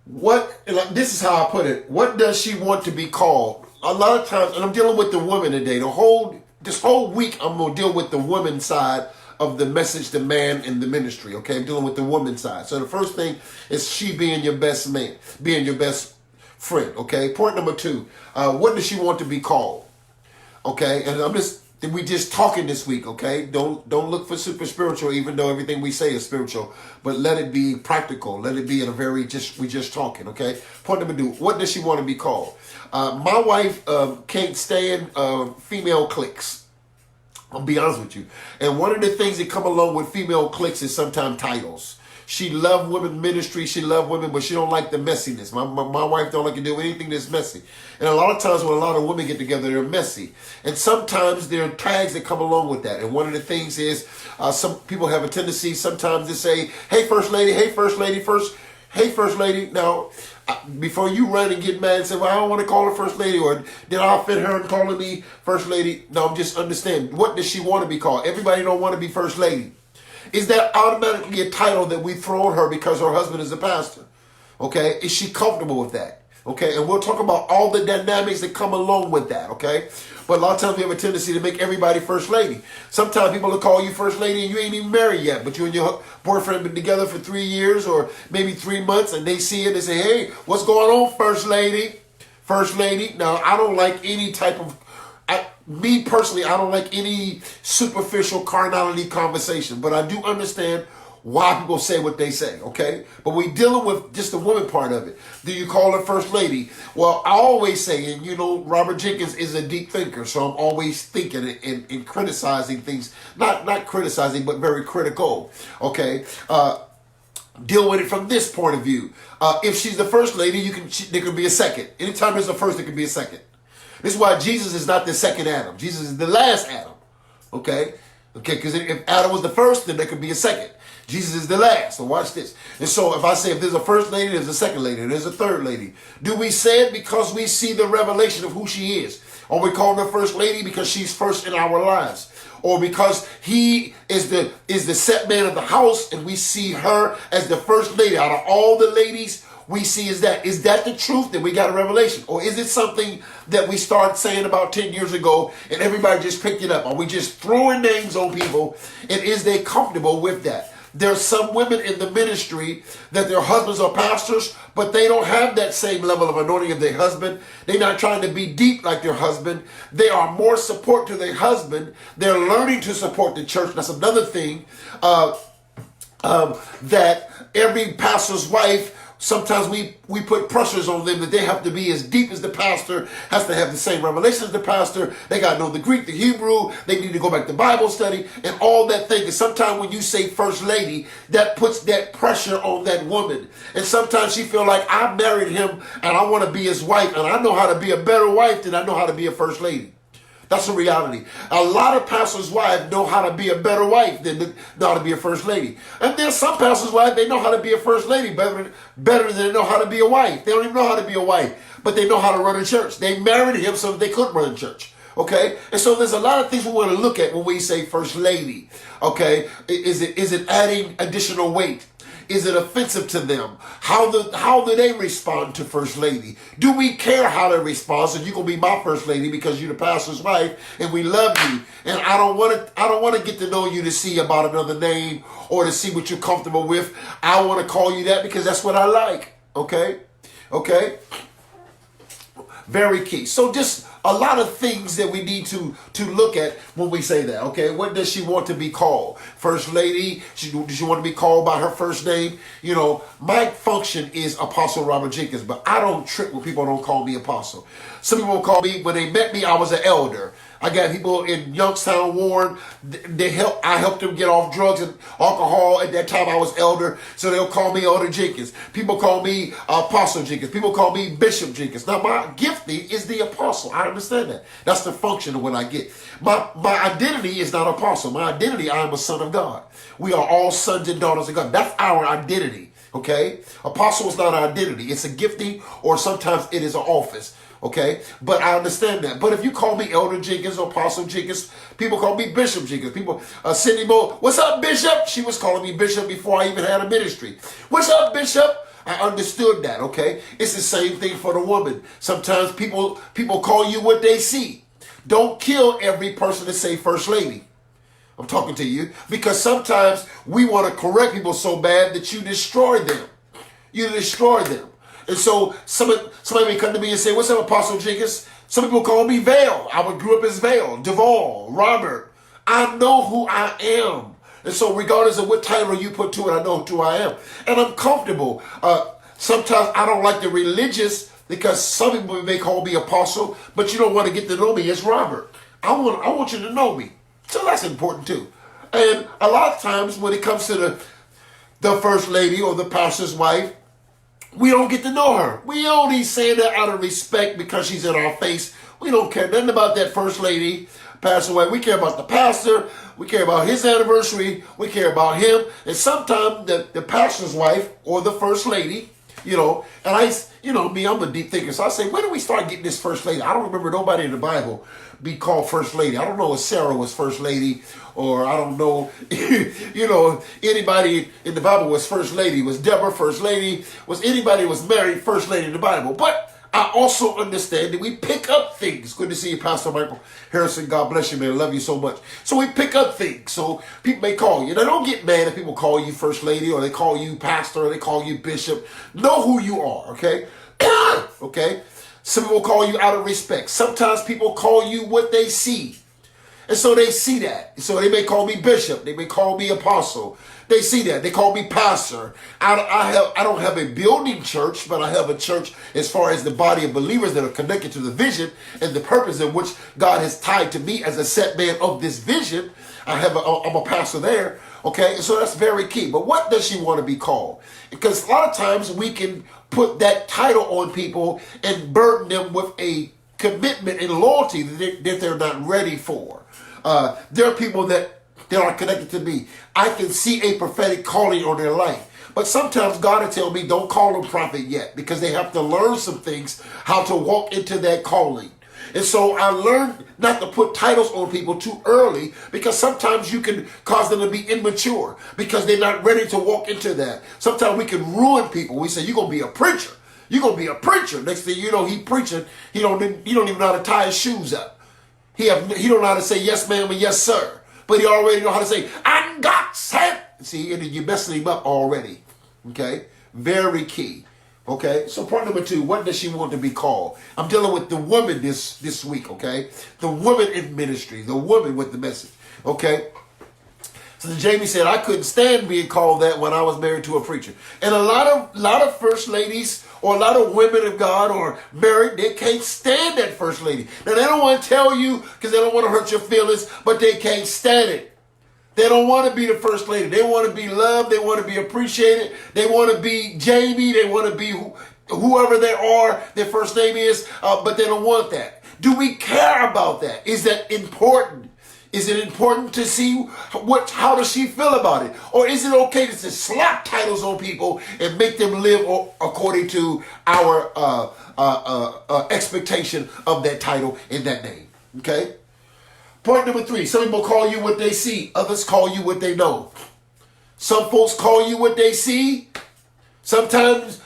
This is how I put it. What does she want to be called? A lot of times, and I'm dealing with the women today. This whole week, I'm going to deal with the women side of the message, the man in the ministry. Okay, I'm dealing with the woman side. So the first thing is she being your best man, being your best friend. Okay, point number 2, what does she want to be called? Okay, and we just talking this week, okay? Don't look for super spiritual, even though everything we say is spiritual, but let it be practical. Let it be in a very we just talking, okay? Point number 2, what does she want to be called? My wife can't stand female cliques. I'll be honest with you. And one of the things that come along with female cliques is sometimes titles. She love women ministry. She love women, but she don't like the messiness. My wife don't like to do anything that's messy. And a lot of times when a lot of women get together, they're messy. And sometimes there are tags that come along with that. And one of the things is some people have a tendency sometimes to say, hey, First Lady, hey, First Lady, hey, First Lady. Now, before you run and get mad and say, well, I don't want to call her First Lady, or did I offend her in calling me First Lady? No, just understand, what does she want to be called? Everybody don't want to be First Lady. Is that automatically a title that we throw on her because her husband is a pastor? Okay, is she comfortable with that? Okay, and we'll talk about all the dynamics that come along with that, okay? But a lot of times we have a tendency to make everybody First Lady. Sometimes people will call you First Lady and you ain't even married yet, but you and your boyfriend been together for 3 years or maybe 3 months, and they see it and say, hey, what's going on, First Lady? First Lady. Now, I don't like any type of, me personally, I don't like any superficial carnality conversation, but I do understand why people say what they say, okay? But we dealing with just the woman part of it. Do you call her First Lady? Well, I always say, and you know, Robert Jenkins is a deep thinker, so I'm always thinking and criticizing things, not criticizing, but very critical, okay? Deal with it from this point of view. If she's the First Lady, there could be a second. Anytime there's a first, there could be a second. This is why Jesus is not the second Adam. Jesus is the last Adam, okay? Okay, because if Adam was the first, then there could be a second. Jesus is the last. So watch this. And so if I say if there's a first lady, there's a second lady, there's a third lady. Do we say it because we see the revelation of who she is? Or we call her First Lady because she's first in our lives? Or because he is the set man of the house and we see her as the first lady out of all the ladies? We see is that the truth that we got a revelation? Or is it something that we started saying about 10 years ago and everybody just picked it up? Are we just throwing names on people, and is they comfortable with that? There's some women in the ministry that their husbands are pastors, but they don't have that same level of anointing of their husband. They're not trying to be deep like their husband. They are more support to their husband. They're learning to support the church. That's another thing that every pastor's wife, sometimes we put pressures on them that they have to be as deep as the pastor, has to have the same revelation as the pastor. They got to know the Greek, the Hebrew. They need to go back to Bible study and all that thing. And sometimes when you say First Lady, that puts that pressure on that woman. And sometimes she feel like, I married him and I want to be his wife, and I know how to be a better wife than I know how to be a First Lady. That's the reality. A lot of pastors' wives know how to be a better wife than know how to be a First Lady. And there's some pastors' wives, they know how to be a First Lady better than they know how to be a wife. They don't even know how to be a wife, but they know how to run a church. They married him so that they could run a church. Okay? And so there's a lot of things we want to look at when we say First Lady. Okay? Is it adding additional weight? Is it offensive to them? How do they respond to First Lady? Do we care how they respond? So you're gonna be my First Lady because you're the pastor's wife and we love you. And I don't want to get to know you to see about another name or to see what you're comfortable with. I want to call you that because that's what I like. Okay? Okay? Very key. So just a lot of things that we need to look at when we say that. Okay, what does she want to be called? First Lady? Does she want to be called by her first name? You know, my function is Apostle Robert Jenkins, but I don't trip when people don't call me Apostle. Some people call me, when they met me, I was an elder. I got people in Youngstown, Warren. I helped them get off drugs and alcohol. At that time, I was elder, so they'll call me Elder Jenkins. People call me Apostle Jenkins. People call me Bishop Jenkins. Now, my gifting is the apostle. I understand that. That's the function of what I get. My identity is not apostle. My identity, I am a son of God. We are all sons and daughters of God. That's our identity. Okay? Apostle is not our identity. It's a gifting, or sometimes it is an office. Okay, but I understand that. But if you call me Elder Jenkins or Apostle Jenkins, people call me Bishop Jenkins. People, Cindy Moore, what's up, Bishop? She was calling me Bishop before I even had a ministry. What's up, Bishop? I understood that, okay? It's the same thing for the woman. Sometimes people call you what they see. Don't kill every person that say First Lady. I'm talking to you. Because sometimes we want to correct people so bad that you destroy them. You destroy them. And so somebody may come to me and say, what's up, Apostle Jenkins? Some people call me Vale. I grew up as Vale, Duvall, Robert. I know who I am. And so regardless of what title you put to it, I know who I am. And I'm comfortable. Sometimes I don't like the religious because some people may call me apostle, but you don't want to get to know me as Robert. I want you to know me. So that's important too. And a lot of times when it comes to the first lady or the pastor's wife, we don't get to know her. We only say that out of respect because she's in our face. We don't care nothing about that first lady passed away. We care about the pastor. We care about his anniversary. We care about him. And sometimes the pastor's wife or the first lady, and I'm a deep thinker. So I say, when do we start getting this first lady? I don't remember nobody in the Bible be called first lady. I don't know if Sarah was first lady, or I don't know, anybody in the Bible was first lady. Was Deborah first lady? Was anybody was married first lady in the Bible? But I also understand that we pick up things. Good to see you, Pastor Michael Harrison. God bless you, man. I love you so much. So we pick up things. So people may call you. Now, don't get mad if people call you first lady, or they call you pastor, or they call you bishop. Know who you are, okay? Okay? Some people call you out of respect. Sometimes people call you what they see. And so they see that. So they may call me bishop. They may call me apostle. They see that. They call me pastor. I don't have a building church, but I have a church as far as the body of believers that are connected to the vision and the purpose in which God has tied to me as a set man of this vision. I'm a pastor there. Okay, so that's very key. But what does she want to be called? Because a lot of times we can put that title on people and burden them with a commitment and loyalty that they're not ready for. There are people that are connected to me. I can see a prophetic calling on their life. But sometimes God will tell me, don't call them prophet yet, because they have to learn some things, how to walk into that calling. And so I learned not to put titles on people too early, because sometimes you can cause them to be immature because they're not ready to walk into that. Sometimes we can ruin people. We say, you're going to be a preacher. You're going to be a preacher. Next thing you know, he preaching. He don't even know how to tie his shoes up. He don't know how to say yes, ma'am, and yes, sir. But he already know how to say, I'm God sent. See, and you're messing him up already. Okay? Very key. Okay? So point number 2, what does she want to be called? I'm dealing with the woman this week, okay? The woman in ministry. The woman with the message. Okay? So Jamie said, I couldn't stand being called that when I was married to a preacher. And a lot of first ladies or a lot of women of God or married, they can't stand that first lady. Now, they don't want to tell you because they don't want to hurt your feelings, but they can't stand it. They don't want to be the first lady. They want to be loved. They want to be appreciated. They want to be Jamie. They want to be whoever they are, their first name is, but they don't want that. Do we care about that? Is that important? Is it important to see how does she feel about it? Or is it okay to just slap titles on people and make them live according to our expectation of that title and that name? Okay? Point number 3, some people call you what they see. Others call you what they know. Some folks call you what they see. Sometimes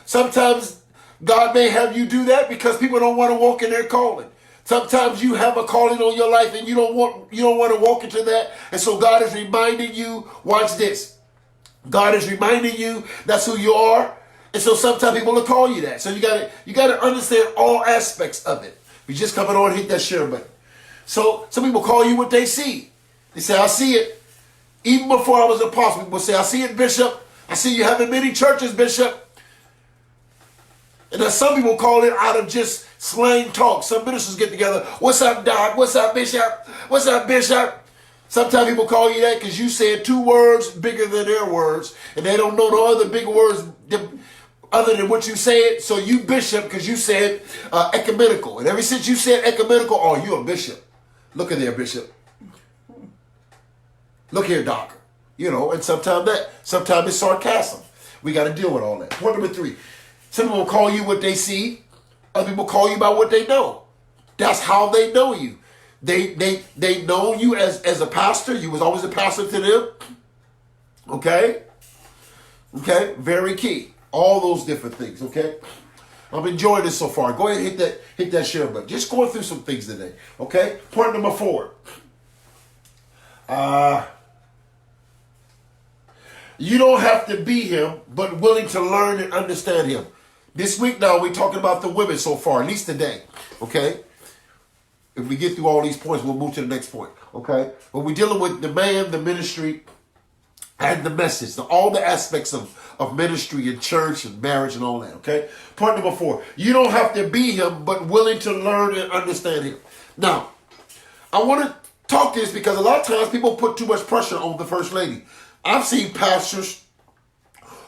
God may have you do that because people don't want to walk in their calling. Sometimes you have a calling on your life and you don't want to walk into that. And so God is reminding you, watch this. God is reminding you that's who you are. And so sometimes people will call you that. So you gotta understand all aspects of it. We just coming on and hit that share button. So some people call you what they see. They say, I see it. Even before I was an apostle, people say, I see it, Bishop. I see you having many churches, Bishop. And then some people call it out of just slang talk. Some ministers get together. What's up, Doc? What's up, Bishop? What's up, Bishop? Sometimes people call you that because you said 2 words bigger than their words. And they don't know no other big words other than what you said. So you bishop because you said ecumenical. And ever since you said ecumenical, oh, you a bishop. Look at there, Bishop. Look here, Doc. And sometimes it's sarcasm. We got to deal with all that. Point number 3. Some people call you what they see. Other people call you by what they know. That's how they know you. They know you as a pastor. You was always a pastor to them. Okay? Okay? Very key. All those different things, okay? I'm enjoying this so far. Go ahead and hit that share button. Just going through some things today, okay? Point number 4. You don't have to be him, but willing to learn and understand him. This week now, we're talking about the women so far, at least today, okay? If we get through all these points, we'll move to the next point, okay? But we're dealing with the man, the ministry, and the message, all the aspects of ministry and church and marriage and all that, okay? Point number 4, you don't have to be him, but willing to learn and understand him. Now, I want to talk this because a lot of times people put too much pressure on the first lady. I've seen pastors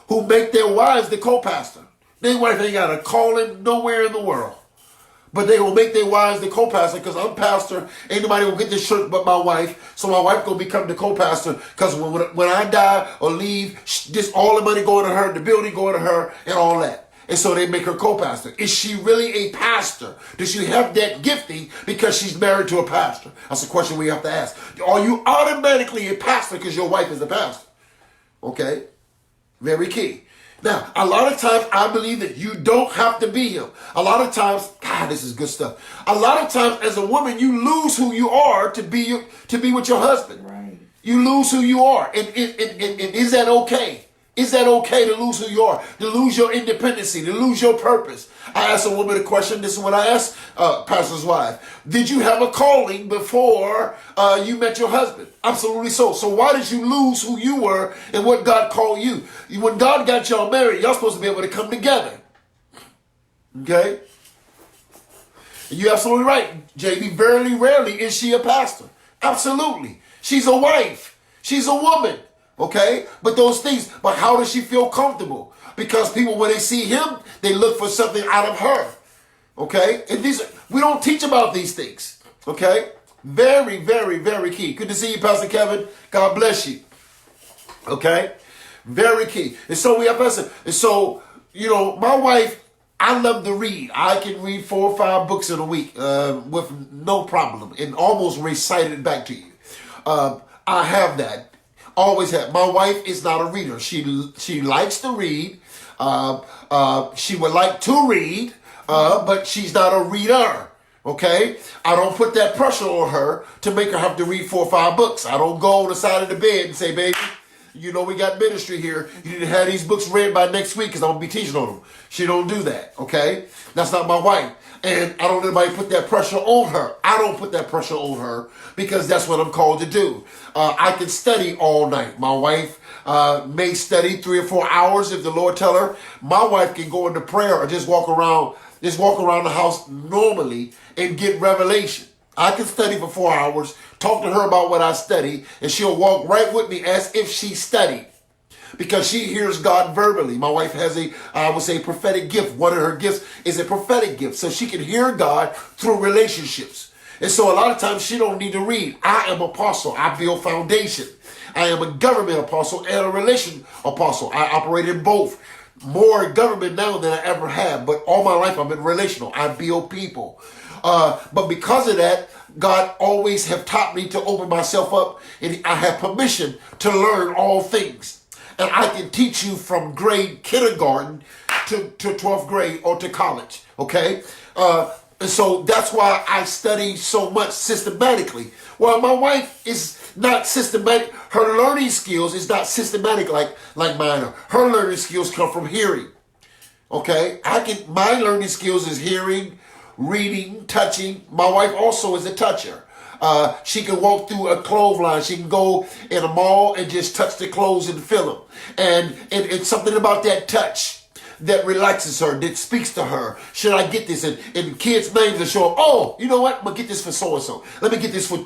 who make their wives the co-pastor. Their wife ain't got a calling nowhere in the world. But they will make their wives the co-pastor because I'm pastor. Ain't nobody will get this church but my wife. So my wife going to become the co-pastor because when I die or leave, this all the money going to her, the building going to her, and all that. And so they make her co-pastor. Is she really a pastor? Does she have that gifting because she's married to a pastor? That's a question we have to ask. Are you automatically a pastor because your wife is a pastor? Okay? Very key. Now, a lot of times I believe that you don't have to be him. A lot of times, God, this is good stuff. A lot of times as a woman, you lose who you are to be with your husband. Right. You lose who you are. And is that okay? Is that okay to lose who you are? To lose your independency, to lose your purpose? I asked a woman a question. This is what I asked pastor's wife. Did you have a calling before you met your husband? Absolutely so. So why did you lose who you were and what God called you? When God got y'all married, y'all supposed to be able to come together. Okay? And you're absolutely right, JB. Very rarely is she a pastor. Absolutely. She's a wife. She's a woman. Okay? But those things, but how does she feel comfortable? Because people, when they see him, they look for something out of her. Okay? And we don't teach about these things. Okay? Very, very, very key. Good to see you, Pastor Kevin. God bless you. Okay? Very key. And so we have Pastor. And so, my wife, I love to read. I can read 4 or 5 books in a week with no problem and almost recite it back to you. I have that. Always have. My wife is not a reader. She likes to read. She would like to read, but she's not a reader. Okay? I don't put that pressure on her to make her have to read 4 or 5 books. I don't go on the side of the bed and say, baby, we got ministry here. You need to have these books read by next week because I'm going to be teaching on them. She don't do that. Okay? That's not my wife. And I don't let anybody put that pressure on her. I don't put that pressure on her because that's what I'm called to do. I can study all night. My wife may study 3 or 4 hours if the Lord tell her. My wife can go into prayer or just walk around the house normally and get revelation. I can study for 4 hours, talk to her about what I study, and she'll walk right with me as if she studied. Because she hears God verbally. My wife has I would say, prophetic gift. One of her gifts is a prophetic gift. So she can hear God through relationships. And so a lot of times she don't need to read. I am apostle. I build foundation. I am a government apostle and a relation apostle. I operate in both. More government now than I ever have. But all my life I've been relational. I build people. But because of that, God always have taught me to open myself up. And I have permission to learn all things. And I can teach you from grade kindergarten to 12th grade or to college, okay? And so that's why I study so much systematically. Well, my wife is not systematic. Her learning skills is not systematic like mine are. Her learning skills come from hearing, okay? My learning skills is hearing, reading, touching. My wife also is a toucher. She can walk through a clothesline. She can go in a mall and just touch the clothes and feel them. And it's something about that touch that relaxes her, that speaks to her. Should I get this? And kids' names are showing, oh, you know what? I'm going to get this for so-and-so. Let me get this for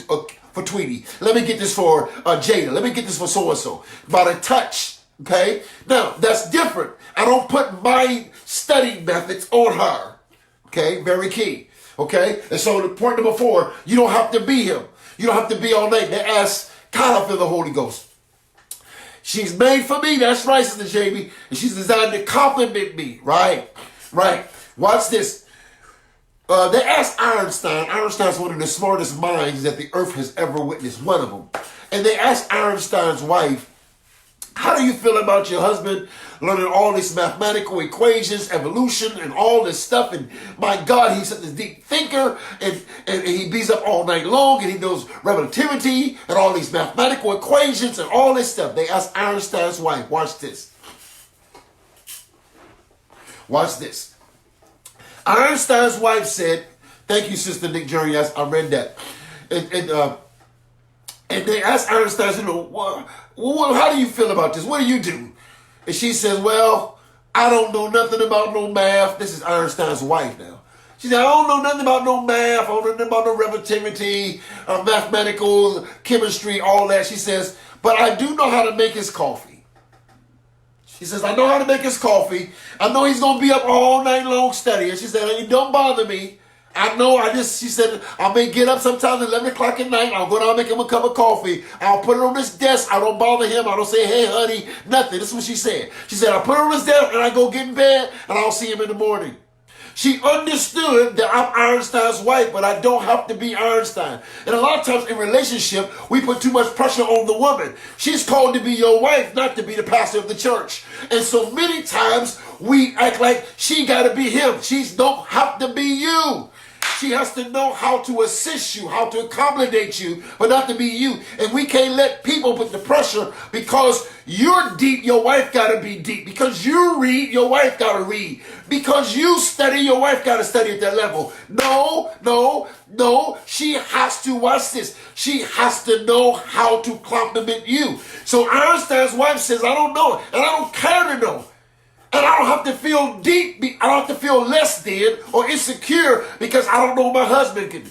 Tweety. Let me get this for Jada. Let me get this for so-and-so. By the touch, okay? Now, that's different. I don't put my study methods on her. Okay? Very key. Okay? And so the point number 4, you don't have to be him. You don't have to be all night. They ask, God, I feel the Holy Ghost. She's made for me. That's right, Sister JB. And she's designed to compliment me. Right. Watch this. They asked Einstein. Einstein's one of the smartest minds that the earth has ever witnessed. One of them. And they asked Einstein's wife, how do you feel about your husband learning all these mathematical equations, evolution, and all this stuff. And my God, he's such a deep thinker, and he beats up all night long, and he knows relativity and all these mathematical equations and all this stuff. They asked Einstein's wife, watch this. Watch this. Einstein's wife said, thank you, Sister Nick Journey. I read that. And they asked Einstein, how do you feel about this? What do you do? And she says, well, I don't know nothing about no math. This is Einstein's wife now. She said, I don't know nothing about no math. I don't know nothing about no relativity, mathematical, chemistry, all that. She says, but I do know how to make his coffee. She says, I know how to make his coffee. I know he's going to be up all night long studying. She said, it don't bother me. I know, she said, I may get up sometimes at 11 o'clock at night. I'll go down and make him a cup of coffee. I'll put it on this desk. I don't bother him. I don't say, hey, honey, nothing. This is what she said. She said, I put it on this desk and I go get in bed and I'll see him in the morning. She understood that I'm Einstein's wife, but I don't have to be Einstein. And a lot of times in relationship, we put too much pressure on the woman. She's called to be your wife, not to be the pastor of the church. And so many times we act like she got to be him. She don't have to be you. She has to know how to assist you, how to accommodate you, but not to be you. And we can't let people put the pressure because you're deep, your wife got to be deep. Because you read, your wife got to read. Because you study, your wife got to study at that level. No. She has to, watch this, she has to know how to compliment you. So Einstein's wife says, I don't know, and I don't care to know. And I don't have to feel deep. I don't have to feel less than or insecure because I don't know what my husband can do.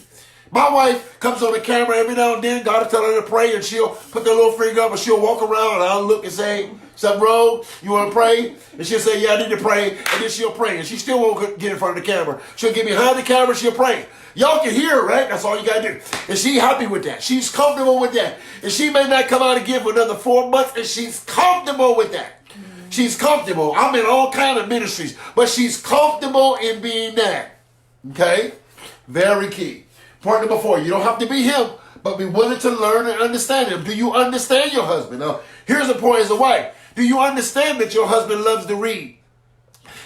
My wife comes on the camera every now and then. God will tell her to pray, and she'll put the little finger up, and she'll walk around, and I'll look and say, something wrong? You want to pray? And she'll say, yeah, I need to pray. And then she'll pray. And she still won't get in front of the camera. She'll get behind the camera, she'll pray. Y'all can hear her, right? That's all you got to do. And she's happy with that. She's comfortable with that. And she may not come out again for another 4 months, and she's comfortable with that. She's comfortable. I'm in all kind of ministries, but she's comfortable in being that. Okay? Very key. Point number 4, you don't have to be him, but be willing to learn and understand him. Do you understand your husband? Now, here's the point as a wife. Do you understand that your husband loves to read?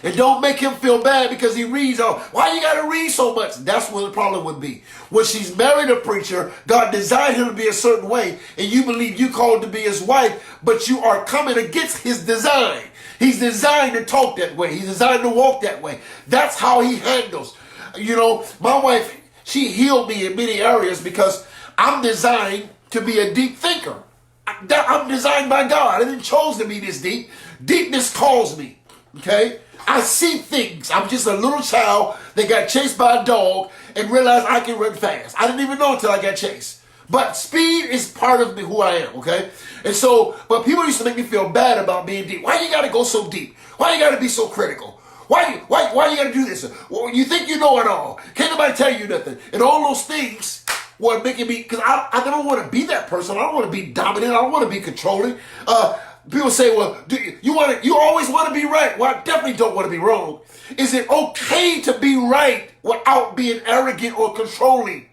And don't make him feel bad because he reads. Why you got to read so much? That's what the problem would be. When she's married a preacher, God designed him to be a certain way, and you believe you called to be his wife, but you are coming against his design. He's designed to talk that way. He's designed to walk that way. That's how he handles. You know, my wife, she healed me in many areas because I'm designed to be a deep thinker. I'm designed by God. I didn't choose to be this deep. Deepness calls me. Okay? I see things. I'm just a little child that got chased by a dog and realized I can run fast. I didn't even know until I got chased. But speed is part of me, who I am, okay? And so, but people used to make me feel bad about being deep. Why you got to go so deep? Why you got to be so critical? Why you got to do this? Well, you think you know it all. Can't nobody tell you nothing. And all those things were making me, because I never want to be that person. I don't want to be dominant. I don't want to be controlling. People say, well, you always want to be right. Well, I definitely don't want to be wrong. Is it okay to be right without being arrogant or controlling?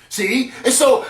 See? And so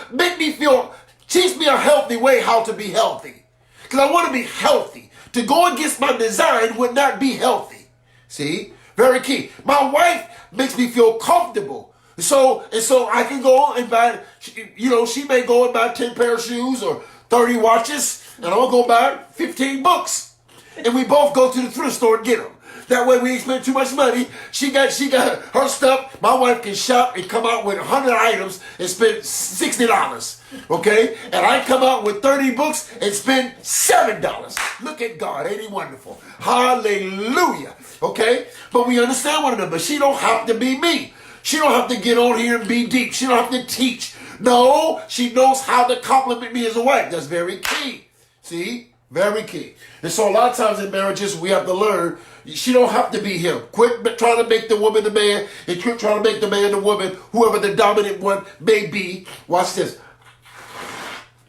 teach me a healthy way how to be healthy. Because I want to be healthy. To go against my design would not be healthy. See? Very key. My wife makes me feel comfortable. So I can go and buy, she may go and buy 10 pair of shoes or 30 watches, and I'm going to go buy 15 books. And we both go to the thrift store and get them. That way we ain't spend too much money. She got her stuff. My wife can shop and come out with 100 items and spend $60. Okay? And I come out with 30 books and spend $7. Look at God. Ain't he wonderful? Hallelujah. Okay? But we understand one another. But she don't have to be me. She don't have to get on here and be deep. She don't have to teach. No, she knows how to compliment me as a wife. That's very key. See? Very key. And so a lot of times in marriages, we have to learn, she don't have to be him. Quit trying to make the woman the man, and quit trying to make the man the woman, whoever the dominant one may be. Watch this.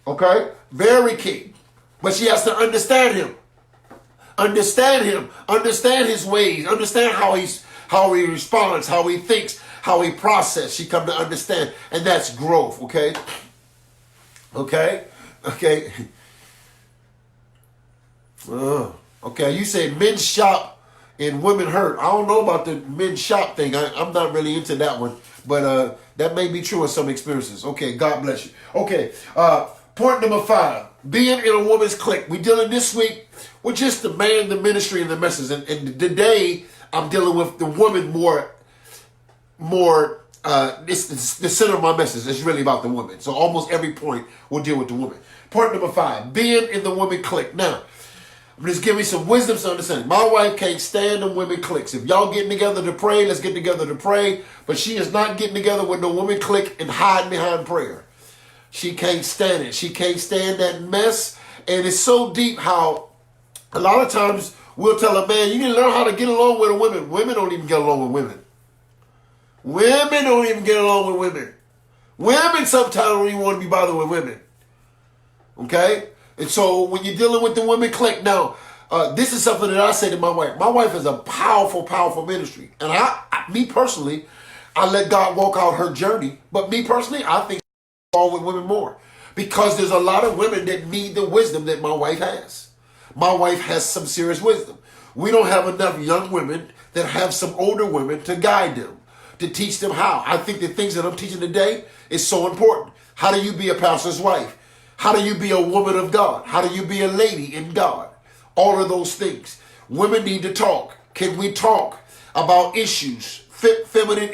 Okay? Very key. But she has to understand him. Understand him. Understand his ways. Understand how he responds, how he thinks, how he processes. She come to understand. And that's growth, okay? Okay? Okay? Okay, you say men shop and women hurt. I don't know about the men shop thing. I'm not really into that one, but that may be true in some experiences. Okay, God bless you. Okay, point number 5: being in a woman's clique. We dealing this week with just the man, the ministry, and the message. And today I'm dealing with the woman more. It's the center of my message is really about the woman. So almost every point will deal with the woman. Point number 5: being in the woman clique. Now, I'm just giving you some wisdom to understand. My wife can't stand the women cliques. If y'all getting together to pray, let's get together to pray. But she is not getting together with no women clique and hiding behind prayer. She can't stand it. She can't stand that mess. And it's so deep how a lot of times we'll tell a man, you need to learn how to get along with a woman. Women don't even get along with women. Women don't even get along with women. Women sometimes don't even want to be bothered with women. Okay? And so when you're dealing with the women clique, now, this is something that I say to my wife. My wife is a powerful, powerful ministry. And me personally, I let God walk out her journey. But me personally, I think along with women more. Because there's a lot of women that need the wisdom that my wife has. My wife has some serious wisdom. We don't have enough young women that have some older women to guide them, to teach them how. I think the things that I'm teaching today is so important. How do you be a pastor's wife? How do you be a woman of God? How do you be a lady in God? All of those things. Women need to talk. Can we talk about issues, feminine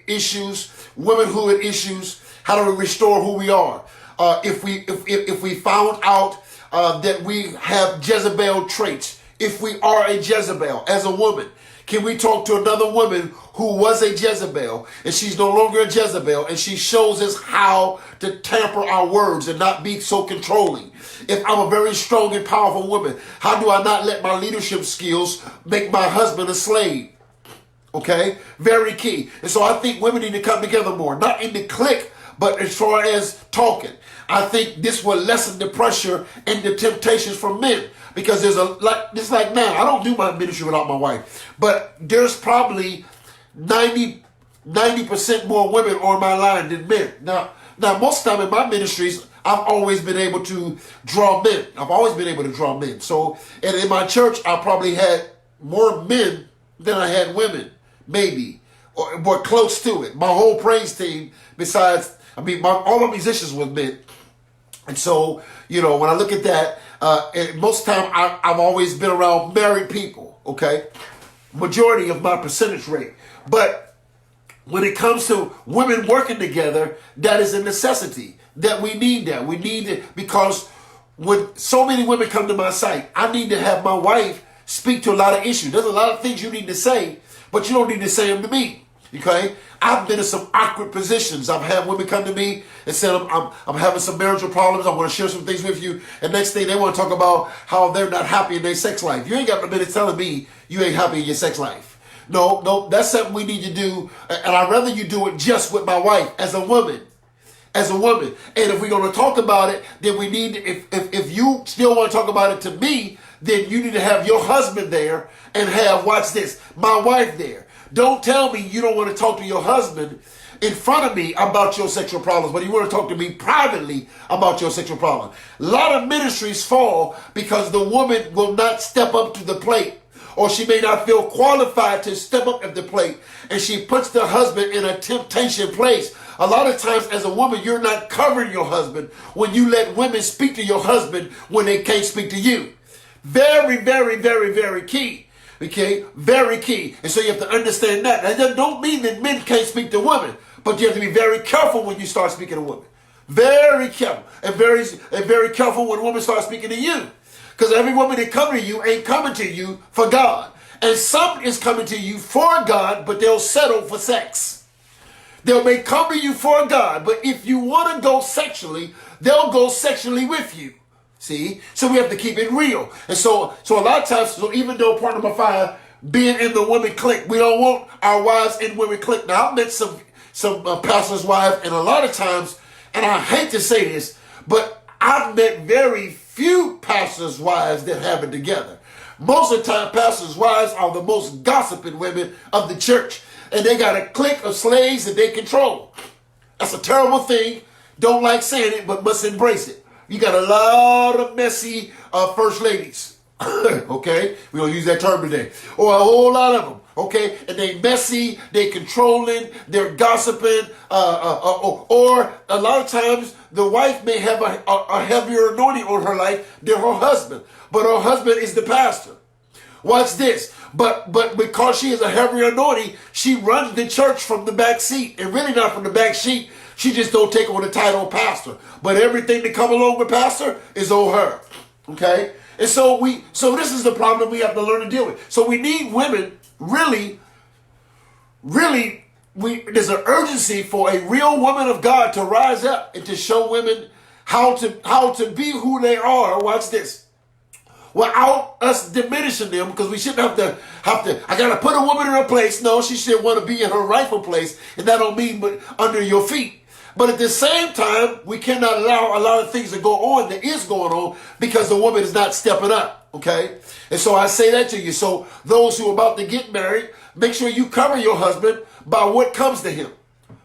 issues, womanhood issues? How do we restore who we are? If we found out that we have Jezebel traits, if we are a Jezebel as a woman, can we talk to another woman who was a Jezebel and she's no longer a Jezebel, and she shows us how to tamper our words and not be so controlling? If I'm a very strong and powerful woman, how do I not let my leadership skills make my husband a slave? Okay, very key. And so I think women need to come together more, not in the clique, but as far as talking. I think this will lessen the pressure and the temptations from men. Because it's like now, I don't do my ministry without my wife. But there's probably 90% more women on my line than men. Now most of the time in my ministries, I've always been able to draw men. I've always been able to draw men. So, and in my church, I probably had more men than I had women, maybe, or close to it. My whole praise team, besides, all the musicians were men. And so, when I look at that, and most of the time I've always been around married people, okay? Majority of my percentage rate. But when it comes to women working together, that is a necessity. That we need that. We need it because when so many women come to my site, I need to have my wife speak to a lot of issues. There's a lot of things you need to say, but you don't need to say them to me. Okay? I've been in some awkward positions. I've had women come to me and said, I'm having some marital problems. I want to share some things with you. And next thing they want to talk about how they're not happy in their sex life. You ain't got no minute telling me you ain't happy in your sex life. No, that's something we need to do. And I'd rather you do it just with my wife as a woman. As a woman. And if we're going to talk about it, then we need, if you still want to talk about it to me, then you need to have your husband there and have, watch this, my wife there. Don't tell me you don't want to talk to your husband in front of me about your sexual problems, but you want to talk to me privately about your sexual problems. A lot of ministries fall because the woman will not step up to the plate, or she may not feel qualified to step up at the plate, and she puts the husband in a temptation place. A lot of times as a woman, you're not covering your husband when you let women speak to your husband when they can't speak to you. Very, very, very, very key. Okay, very key. And so you have to understand that. And that don't mean that men can't speak to women, but you have to be very careful when you start speaking to women. Very careful. And very careful when women start speaking to you. Because every woman that comes to you ain't coming to you for God. And some is coming to you for God, but they'll settle for sex. They may come to you for God, but if you want to go sexually, they'll go sexually with you. See? So we have to keep it real. And so a lot of times, so even though part number 5, being in the women clique, we don't want our wives in women clique. Now, I've met some pastors' wives, and a lot of times, and I hate to say this, but I've met very few pastors' wives that have it together. Most of the time, pastors' wives are the most gossiping women of the church, and they got a clique of slaves that they control. That's a terrible thing. Don't like saying it, but must embrace it. You got a lot of messy first ladies. Okay? We don't use that term today. Or a whole lot of them. Okay? And they messy, they controlling, they're gossiping, or a lot of times the wife may have a heavier anointing on her life than her husband. But her husband is the pastor. Watch this. But because she is a heavier anointing, she runs the church from the back seat. And really not from the back seat. She just don't take on the title of pastor. But everything that come along with pastor is on her. Okay? And so this is the problem we have to learn to deal with. So we need women, really, there's an urgency for a real woman of God to rise up and to show women how to be who they are. Watch this. Without us diminishing them, because we shouldn't have to, I gotta put a woman in her place. No, she should want to be in her rightful place, and that don't mean but under your feet. But at the same time, we cannot allow a lot of things to go on that is going on because the woman is not stepping up, okay? And so I say that to you. So those who are about to get married, make sure you cover your husband by what comes to him.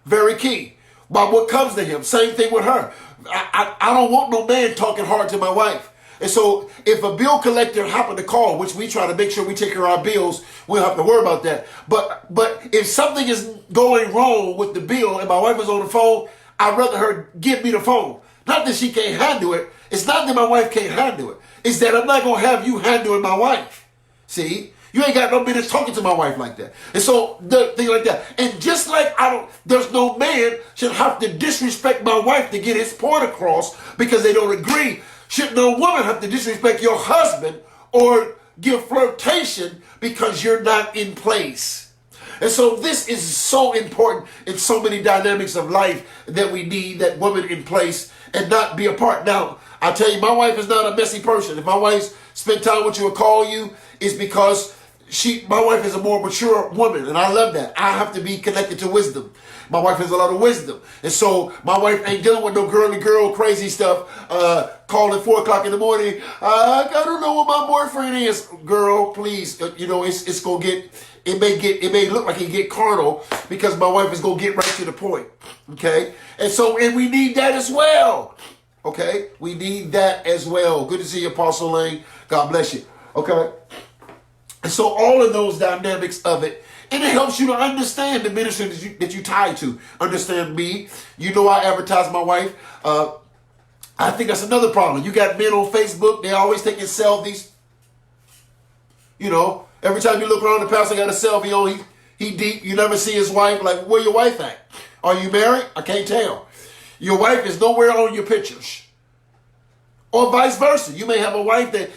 Very key. By what comes to him. Same thing with her. I don't want no man talking hard to my wife. And so if a bill collector happened to call, which we try to make sure we take care of our bills, we don't have to worry about that. But if something is going wrong with the bill and my wife is on the phone, I'd rather her give me the phone. Not that she can't handle it. It's not that my wife can't handle it. It's that I'm not going to have you handling my wife. See? You ain't got no business talking to my wife like that. And so, the thing like that. And just like there's no man should have to disrespect my wife to get his point across because they don't agree. Should no woman have to disrespect your husband or give flirtation because you're not in place? And so this is so important in so many dynamics of life that we need that woman in place and not be a part. Now, I tell you, my wife is not a messy person. If my wife spent time with you or call you, it's because my wife is a more mature woman, and I love that. I have to be connected to wisdom. My wife has a lot of wisdom. And so my wife ain't dealing with no girly girl crazy stuff, calling 4 o'clock in the morning. I don't know what my boyfriend is. Girl, please, it's going to get, it may look like it get carnal because my wife is going to get right to the point. Okay? And we need that as well. Okay? We need that as well. Good to see you, Apostle Lane. God bless you. Okay? And so all of those dynamics of it, and it helps you to understand the ministry that you tie to. Understand me. You know I advertise my wife. I think that's another problem. You got men on Facebook. They always taking selfies. Every time you look around, the pastor got a selfie on. He deep. You never see his wife. Like, where your wife at? Are you married? I can't tell. Your wife is nowhere on your pictures. Or vice versa. You may have a wife that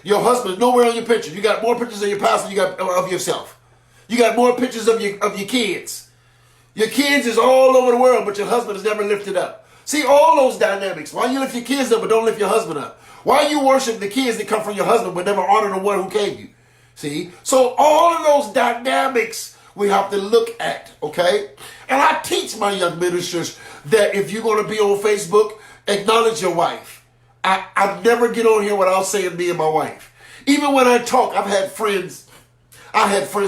your husband is nowhere on your picture. You got more pictures of your pastor than you got of yourself. You got more pictures of your kids. Your kids is all over the world, but your husband is never lifted up. See, all those dynamics. Why you lift your kids up but don't lift your husband up? Why you worship the kids that come from your husband but never honor the one who gave you? See? So all of those dynamics we have to look at, okay? And I teach my young ministers that if you're going to be on Facebook, acknowledge your wife. I never get on here without saying me and my wife. Even when I talk, I had friends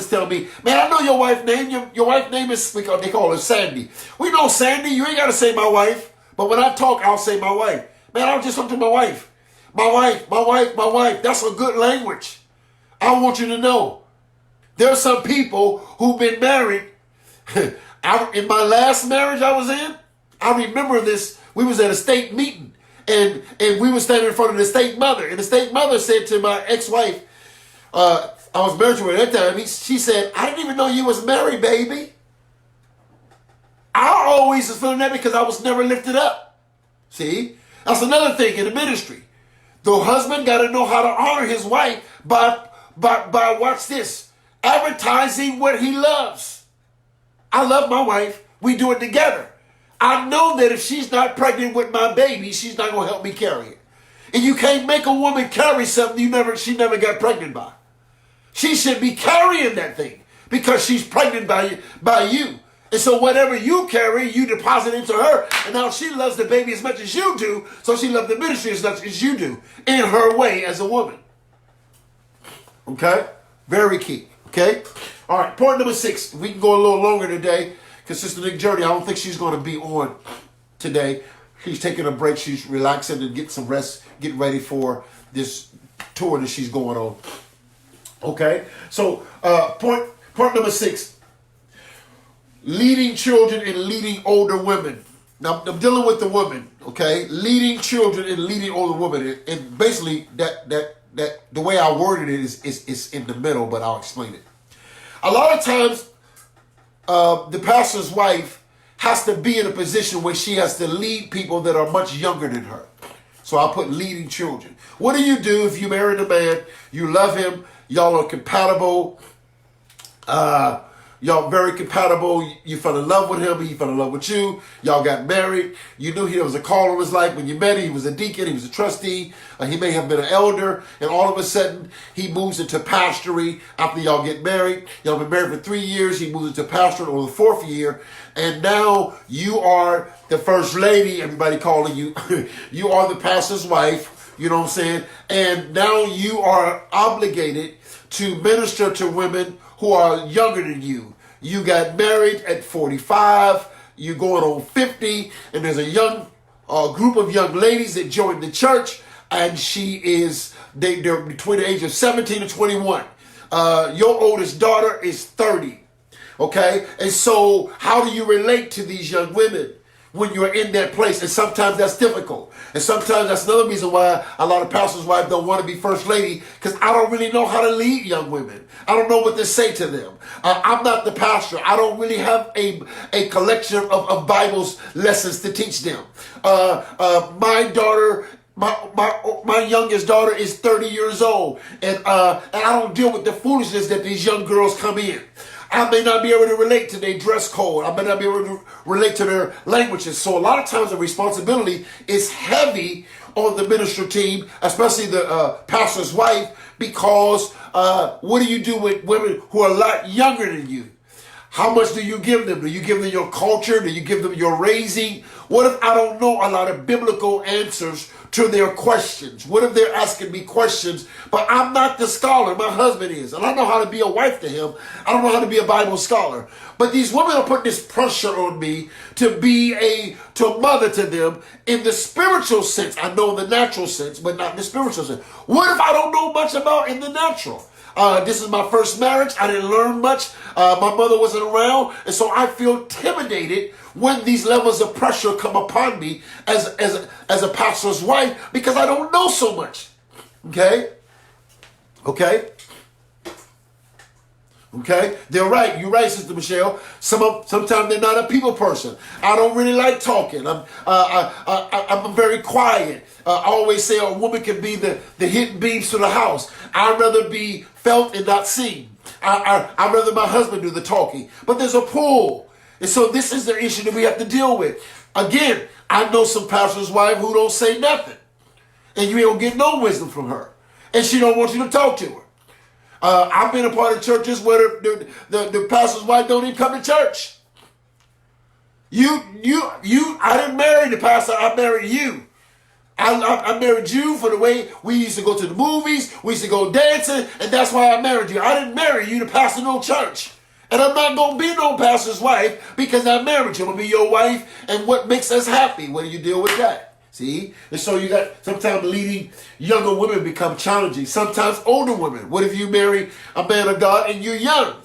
tell me, man, I know your wife's name. Your wife's name is, they call her Sandy. We know Sandy. You ain't got to say my wife. But when I talk, I'll say my wife. Man, I'll just talk to my wife. My wife. That's a good language. I want you to know. There's some people who've been married. In my last marriage I was in, I remember this. We was at a state meeting. And we were standing in front of the state mother. And the state mother said to my ex-wife, I was married to her at that time. She said, I didn't even know you was married, baby. I always was feeling that because I was never lifted up. See? That's another thing in the ministry. The husband got to know how to honor his wife by watch this, advertising what he loves. I love my wife. We do it together. I know that if she's not pregnant with my baby, she's not going to help me carry it. And you can't make a woman carry something she never got pregnant by. She should be carrying that thing because she's pregnant by you. And so whatever you carry, you deposit into her. And now she loves the baby as much as you do, so she loves the ministry as much as you do in her way as a woman. Okay? Very key. Okay? All right, point number 6. We can go a little longer today. Because Sister Nick Journey, I don't think she's going to be on today. She's taking a break. She's relaxing and getting some rest, getting ready for this tour that she's going on. Okay, so point number 6. Leading children and leading older women. Now I'm dealing with the women, okay? Leading children and leading older women, and basically that the way I worded it is in the middle, but I'll explain it. A lot of times, the pastor's wife has to be in a position where she has to lead people that are much younger than her. So I put leading children. What do you do if you married a man, you love him, y'all are compatible, y'all very compatible, you fell in love with him, he fell in love with you, y'all got married, you knew there was a call on his life when you met him, he was a deacon, he was a trustee, he may have been an elder, and all of a sudden, he moves into pastory after y'all get married. Y'all been married for 3 years, he moves into pastoring on the 4th year, and now you are the first lady, everybody calling you, you are the pastor's wife, you know what I'm saying, and now you are obligated to minister to women who are younger than you. You got married at 45, you're going on 50, and there's a young group of young ladies that joined the church, and they're between the age of 17 and 21. Your oldest daughter is 30, okay? And so how do you relate to these young women when you're in that place? And sometimes that's difficult. And sometimes that's another reason why a lot of pastors' wives don't want to be first lady, because I don't really know how to lead young women. I don't know what to say to them. I'm not the pastor. I don't really have a collection of Bible's lessons to teach them. My daughter, my youngest daughter is 30 years old, and I don't deal with the foolishness that these young girls come in. I may not be able to relate to their dress code. I may not be able to relate to their languages. So a lot of times the responsibility is heavy on the ministry team, especially the pastor's wife, because what do you do with women who are a lot younger than you? How much do you give them? Do you give them your culture? Do you give them your raising? What if I don't know a lot of biblical answers to their questions? What if they're asking me questions, but I'm not the scholar, my husband is, and I know how to be a wife to him. I don't know how to be a Bible scholar. But these women are putting this pressure on me to be a mother to them in the spiritual sense. I know in the natural sense, but not in the spiritual sense. What if I don't know much about in the natural? This is my first marriage. I didn't learn much. My mother wasn't around. And so I feel intimidated when these levels of pressure come upon me as a pastor's wife, because I don't know so much. Okay? They're right. You're right, Sister Michelle. Sometimes they're not a people person. I don't really like talking. I'm very quiet. I always say a woman can be the hidden beams to the house. I'd rather be felt and not seen. I'd rather my husband do the talking. But there's a pull. And so this is the issue that we have to deal with. Again, I know some pastor's wife who don't say nothing. And you don't get no wisdom from her. And she don't want you to talk to her. I've been a part of churches where the pastor's wife don't even come to church. I didn't marry the pastor, I married you. I married you for the way we used to go to the movies, we used to go dancing, and that's why I married you. I didn't marry you to pastor no church. And I'm not going to be no pastor's wife because I married you. I'm going to be your wife, and what makes us happy? What do you deal with that? See? And so you got, sometimes leading younger women become challenging. Sometimes older women. What if you marry a man of God and you're young?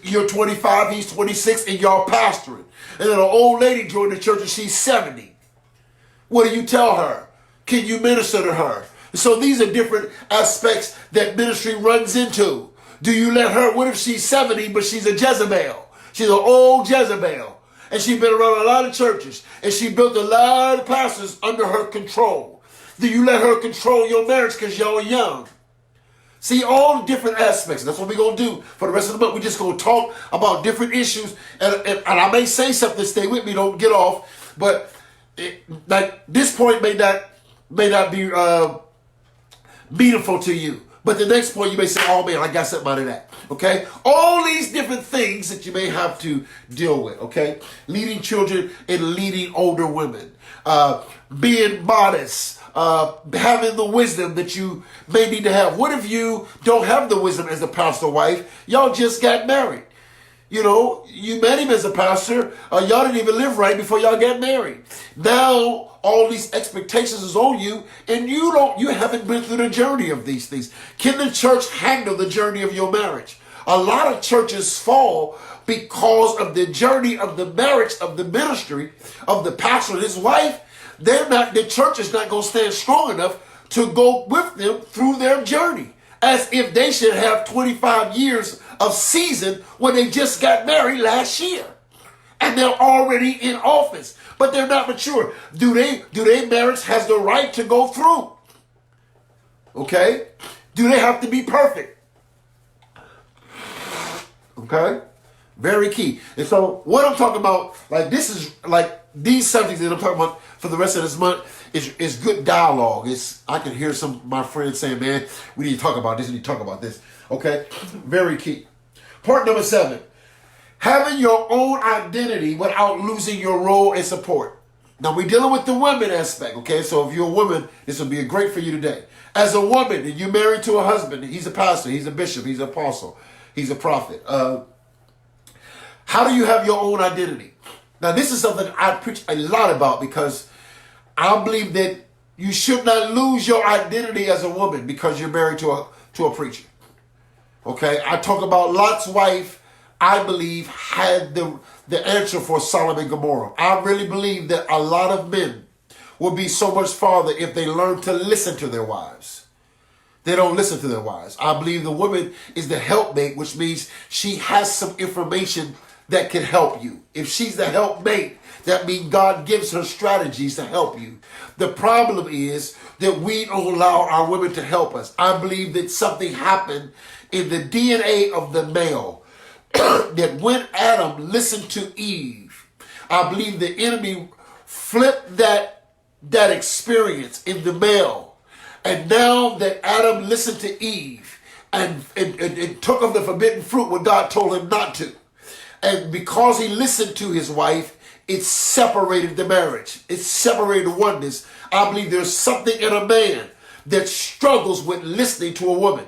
You're 25, he's 26, and y'all pastoring. And then an old lady joined the church and she's 70. What do you tell her? Can you minister to her? So these are different aspects that ministry runs into. Do you let her, what if she's 70, but she's a Jezebel? She's an old Jezebel. And she's been around a lot of churches. And she built a lot of pastors under her control. Do you let her control your marriage because y'all young? See, all different aspects. That's what we're going to do for the rest of the month. We're just going to talk about different issues. And I may say something, stay with me, don't get off. But like this point may not be meaningful to you. But the next point you may say, oh man, I got something out of that. Okay? All these different things that you may have to deal with. Okay? Leading children and leading older women. Being modest. Having the wisdom that you may need to have. What if you don't have the wisdom as a pastor wife? Y'all just got married. You know, you met him as a pastor. Y'all didn't even live right before y'all got married. Now all these expectations is on you, and you haven't been through the journey of these things. Can the church handle the journey of your marriage? A lot of churches fall because of the journey of the marriage, of the ministry, of the pastor and his wife. The church is not going to stand strong enough to go with them through their journey, as if they should have 25 years of season when they just got married last year and they're already in office, but they're not mature. Do they marriage has the right to go through? Okay? Do they have to be perfect? Okay? Very key. And so what I'm talking about, like this is like these subjects that I'm talking about for the rest of this month is good dialogue. I can hear some of my friends saying, man, we need to talk about this, we need to talk about this. Okay? Very key. Part number 7. Having your own identity without losing your role and support. Now we're dealing with the women aspect, okay? So if you're a woman, this will be great for you today. As a woman, and you're married to a husband, he's a pastor, he's a bishop, he's an apostle, he's a prophet. How do you have your own identity? Now this is something I preach a lot about, because I believe that you should not lose your identity as a woman because you're married to a preacher. Okay, I talk about Lot's wife. I believe had the answer for Sodom and Gomorrah. I really believe that a lot of men will be so much farther if they learn to listen to their wives. They don't listen to their wives. I believe the woman is the helpmate, which means she has some information that can help you. If she's the helpmate, that means God gives her strategies to help you. The problem is that we don't allow our women to help us. I believe that something happened in the DNA of the male that when Adam listened to Eve, I believe the enemy flipped that experience in the male. And now that Adam listened to Eve and took of the forbidden fruit when God told him not to, and because he listened to his wife, it separated the marriage. It separated the oneness. I believe there's something in a man that struggles with listening to a woman.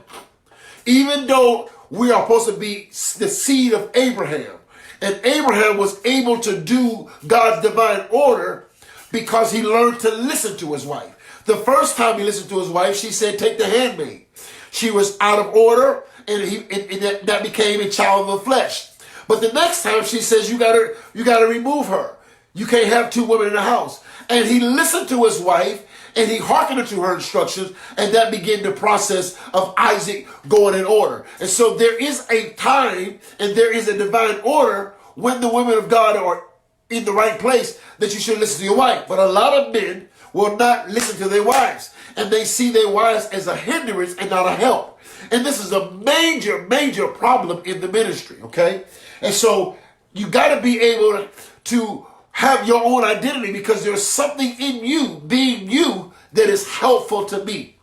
Even though we are supposed to be the seed of Abraham, and Abraham was able to do God's divine order because he learned to listen to his wife. The first time he listened to his wife, she said, take the handmaid. She was out of order, and that became a child of the flesh. But the next time she says, you gotta remove her. You can't have two women in the house. And he listened to his wife, and he hearkened to her instructions, and that began the process of Isaac going in order. And so there is a time, and there is a divine order when the women of God are in the right place that you should listen to your wife. But a lot of men will not listen to their wives, and they see their wives as a hindrance and not a help. And this is a major, major problem in the ministry, okay? And so you got to be able to have your own identity, because there's something in you, being you, that is helpful to me.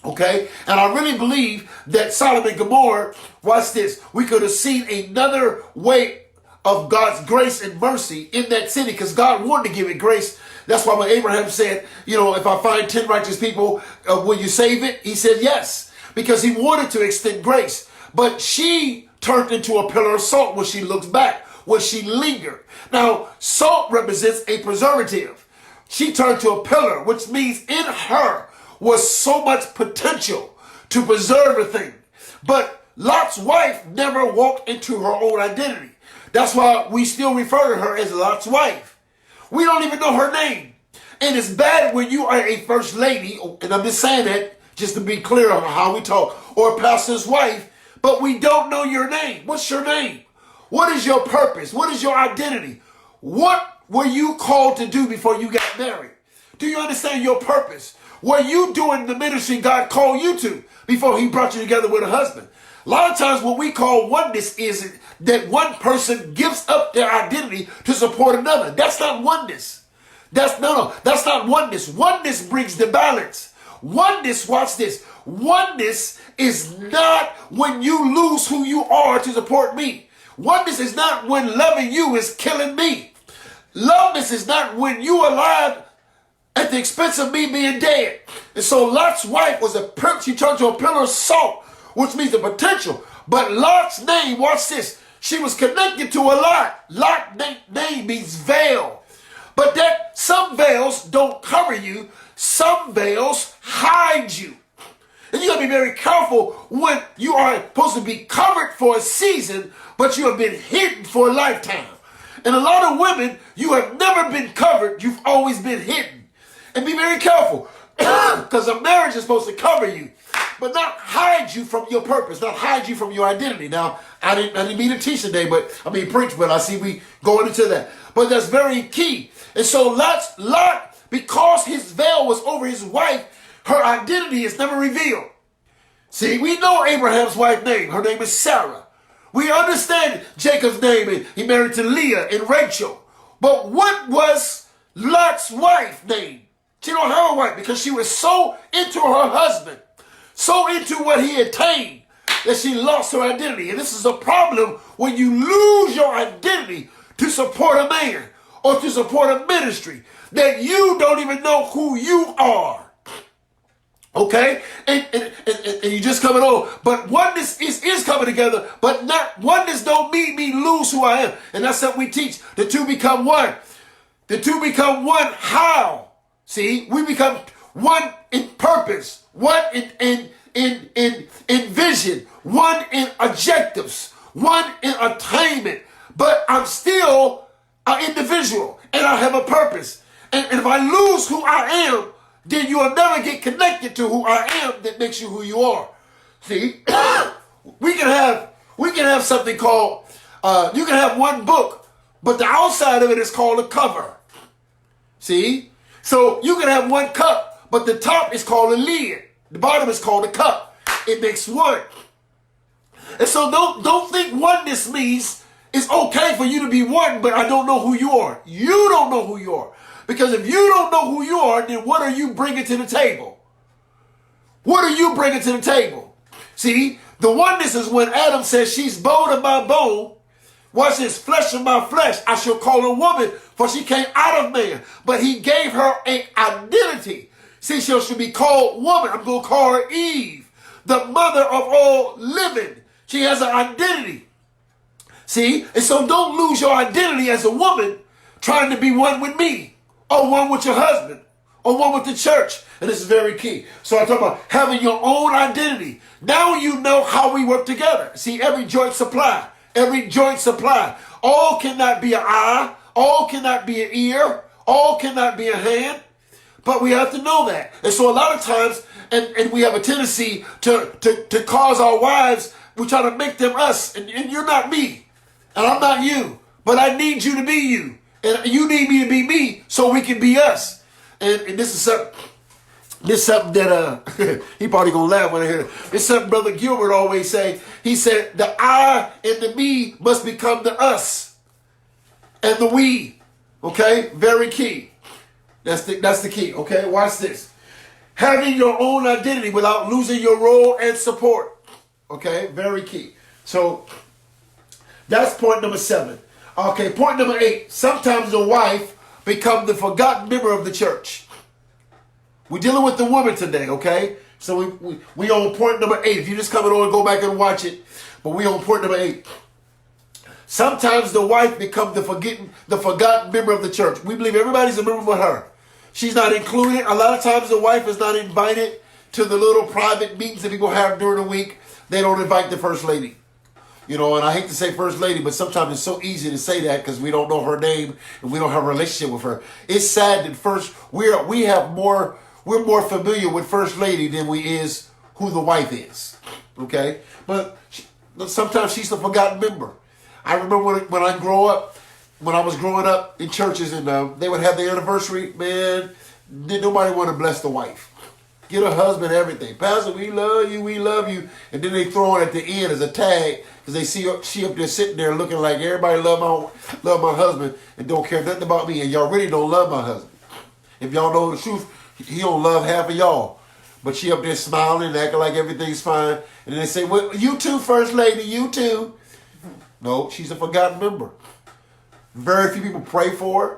Okay? And I really believe that Sodom and Gomorrah, watch this, we could have seen another way of God's grace and mercy in that city, because God wanted to give it grace. That's why when Abraham said, if I find 10 righteous people, will you save it? He said yes, because he wanted to extend grace. But she turned into a pillar of salt when she looks back, when she lingered. Now, salt represents a preservative. She turned to a pillar, which means in her was so much potential to preserve a thing. But Lot's wife never walked into her own identity. That's why we still refer to her as Lot's wife. We don't even know her name. And it's bad when you are a first lady, and I'm just saying that just to be clear on how we talk, or a pastor's wife, but we don't know your name. What's your name? What is your purpose? What is your identity? What were you called to do before you got married? Do you understand your purpose? Were you doing the ministry God called you to before he brought you together with a husband? A lot of times what we call oneness is that one person gives up their identity to support another. That's not oneness. That's not oneness. Oneness brings the balance. Oneness, watch this. Oneness is not when you lose who you are to support me. Oneness is not when loving you is killing me. Loveness is not when you are alive at the expense of me being dead. And so Lot's wife was she turned to a pillar of salt, which means the potential. But Lot's name, watch this, she was connected to a Lot. Lot name means veil. But that some veils don't cover you. Some veils hide you. And you got to be very careful when you are supposed to be covered for a season, but you have been hidden for a lifetime. And a lot of women, you have never been covered. You've always been hidden. And be very careful, because a marriage is supposed to cover you, but not hide you from your purpose, not hide you from your identity. Now, I didn't mean to teach today, preach, but I see we going into that. But that's very key. And so Lot, because his veil was over his wife, her identity is never revealed. See, we know Abraham's wife's name. Her name is Sarah. We understand Jacob's name, and he married to Leah and Rachel. But what was Lot's wife's name? She don't have a wife because she was so into her husband, so into what he attained, that she lost her identity. And this is a problem when you lose your identity to support a man or to support a ministry, that you don't even know who you are. Okay? And you just coming on. But oneness is coming together, but not oneness don't mean me lose who I am. And that's what we teach. The two become one. The two become one. How? See, we become one in purpose, one in vision, one in objectives, one in attainment. But I'm still an individual, and I have a purpose. And if I lose who I am, then you will never get connected to who I am that makes you who you are. See, we can have something called, you can have one book, but the outside of it is called a cover. See? So you can have one cup, but the top is called a lid. The bottom is called a cup. It makes one. And so don't think oneness means it's okay for you to be one, but I don't know who you are. You don't know who you are. Because if you don't know who you are, then what are you bringing to the table? What are you bringing to the table? See, the oneness is when Adam says, she's bone of my bone. Watch this, flesh of my flesh. I shall call her woman, for she came out of man. But he gave her an identity. See, she should be called woman. I'm going to call her Eve, the mother of all living. She has an identity. See, and so don't lose your identity as a woman trying to be one with me, or one with your husband, or one with the church. And this is very key. So I talk about having your own identity. Now you know how we work together. See, every joint supply. Every joint supply. All cannot be an eye. All cannot be an ear. All cannot be a hand. But we have to know that. And so a lot of times, and we have a tendency to cause our wives, we try to make them us. And you're not me. And I'm not you. But I need you to be you. And you need me to be me so we can be us. And this is something that he probably gonna laugh when I hear it. It's something Brother Gilbert always say. He said the I and the me must become the us and the we. Okay, very key. That's the key. Okay, watch this. Having your own identity without losing your role and support. Okay, very key. So that's point number 7. Okay, point number 8. Sometimes the wife becomes the forgotten member of the church. We're dealing with the woman today, okay? So we on point number 8. If you just coming on, go back and watch it. But we on point number 8. Sometimes the wife becomes the forgotten member of the church. We believe everybody's a member with her. She's not included. A lot of times the wife is not invited to the little private meetings that people have during the week. They don't invite the first lady. You know, and I hate to say first lady, but sometimes it's so easy to say that because we don't know her name and we don't have a relationship with her. It's sad that we're more familiar with first lady than we is who the wife is. Okay? But sometimes she's the forgotten member. I remember when I was growing up in churches and they would have their anniversary, man, didn't nobody want to bless the wife. Get her husband everything. Pastor, we love you, we love you. And then they throw it at the end as a tag because they see she up there sitting there looking like everybody love my husband and don't care nothing about me. And y'all really don't love my husband. If y'all know the truth, he don't love half of y'all. But she up there smiling and acting like everything's fine. And then they say, well, you too, First Lady, you too. No, she's a forgotten member. Very few people pray for her.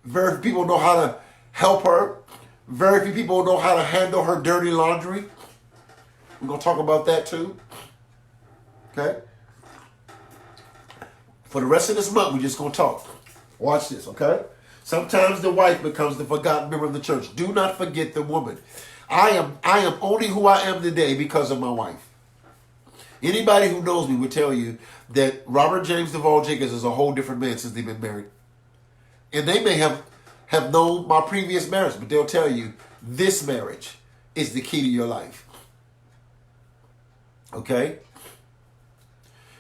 Very few people know how to help her. Very few people know how to handle her dirty laundry. We're going to talk about that too. Okay? For the rest of this month, we're just going to talk. Watch this, okay? Sometimes the wife becomes the forgotten member of the church. Do not forget the woman. I am only who I am today because of my wife. Anybody who knows me will tell you that Robert James Duvall Jenkins is a whole different man since they've been married. And they may have known my previous marriage, but they'll tell you this marriage is the key to your life. Okay?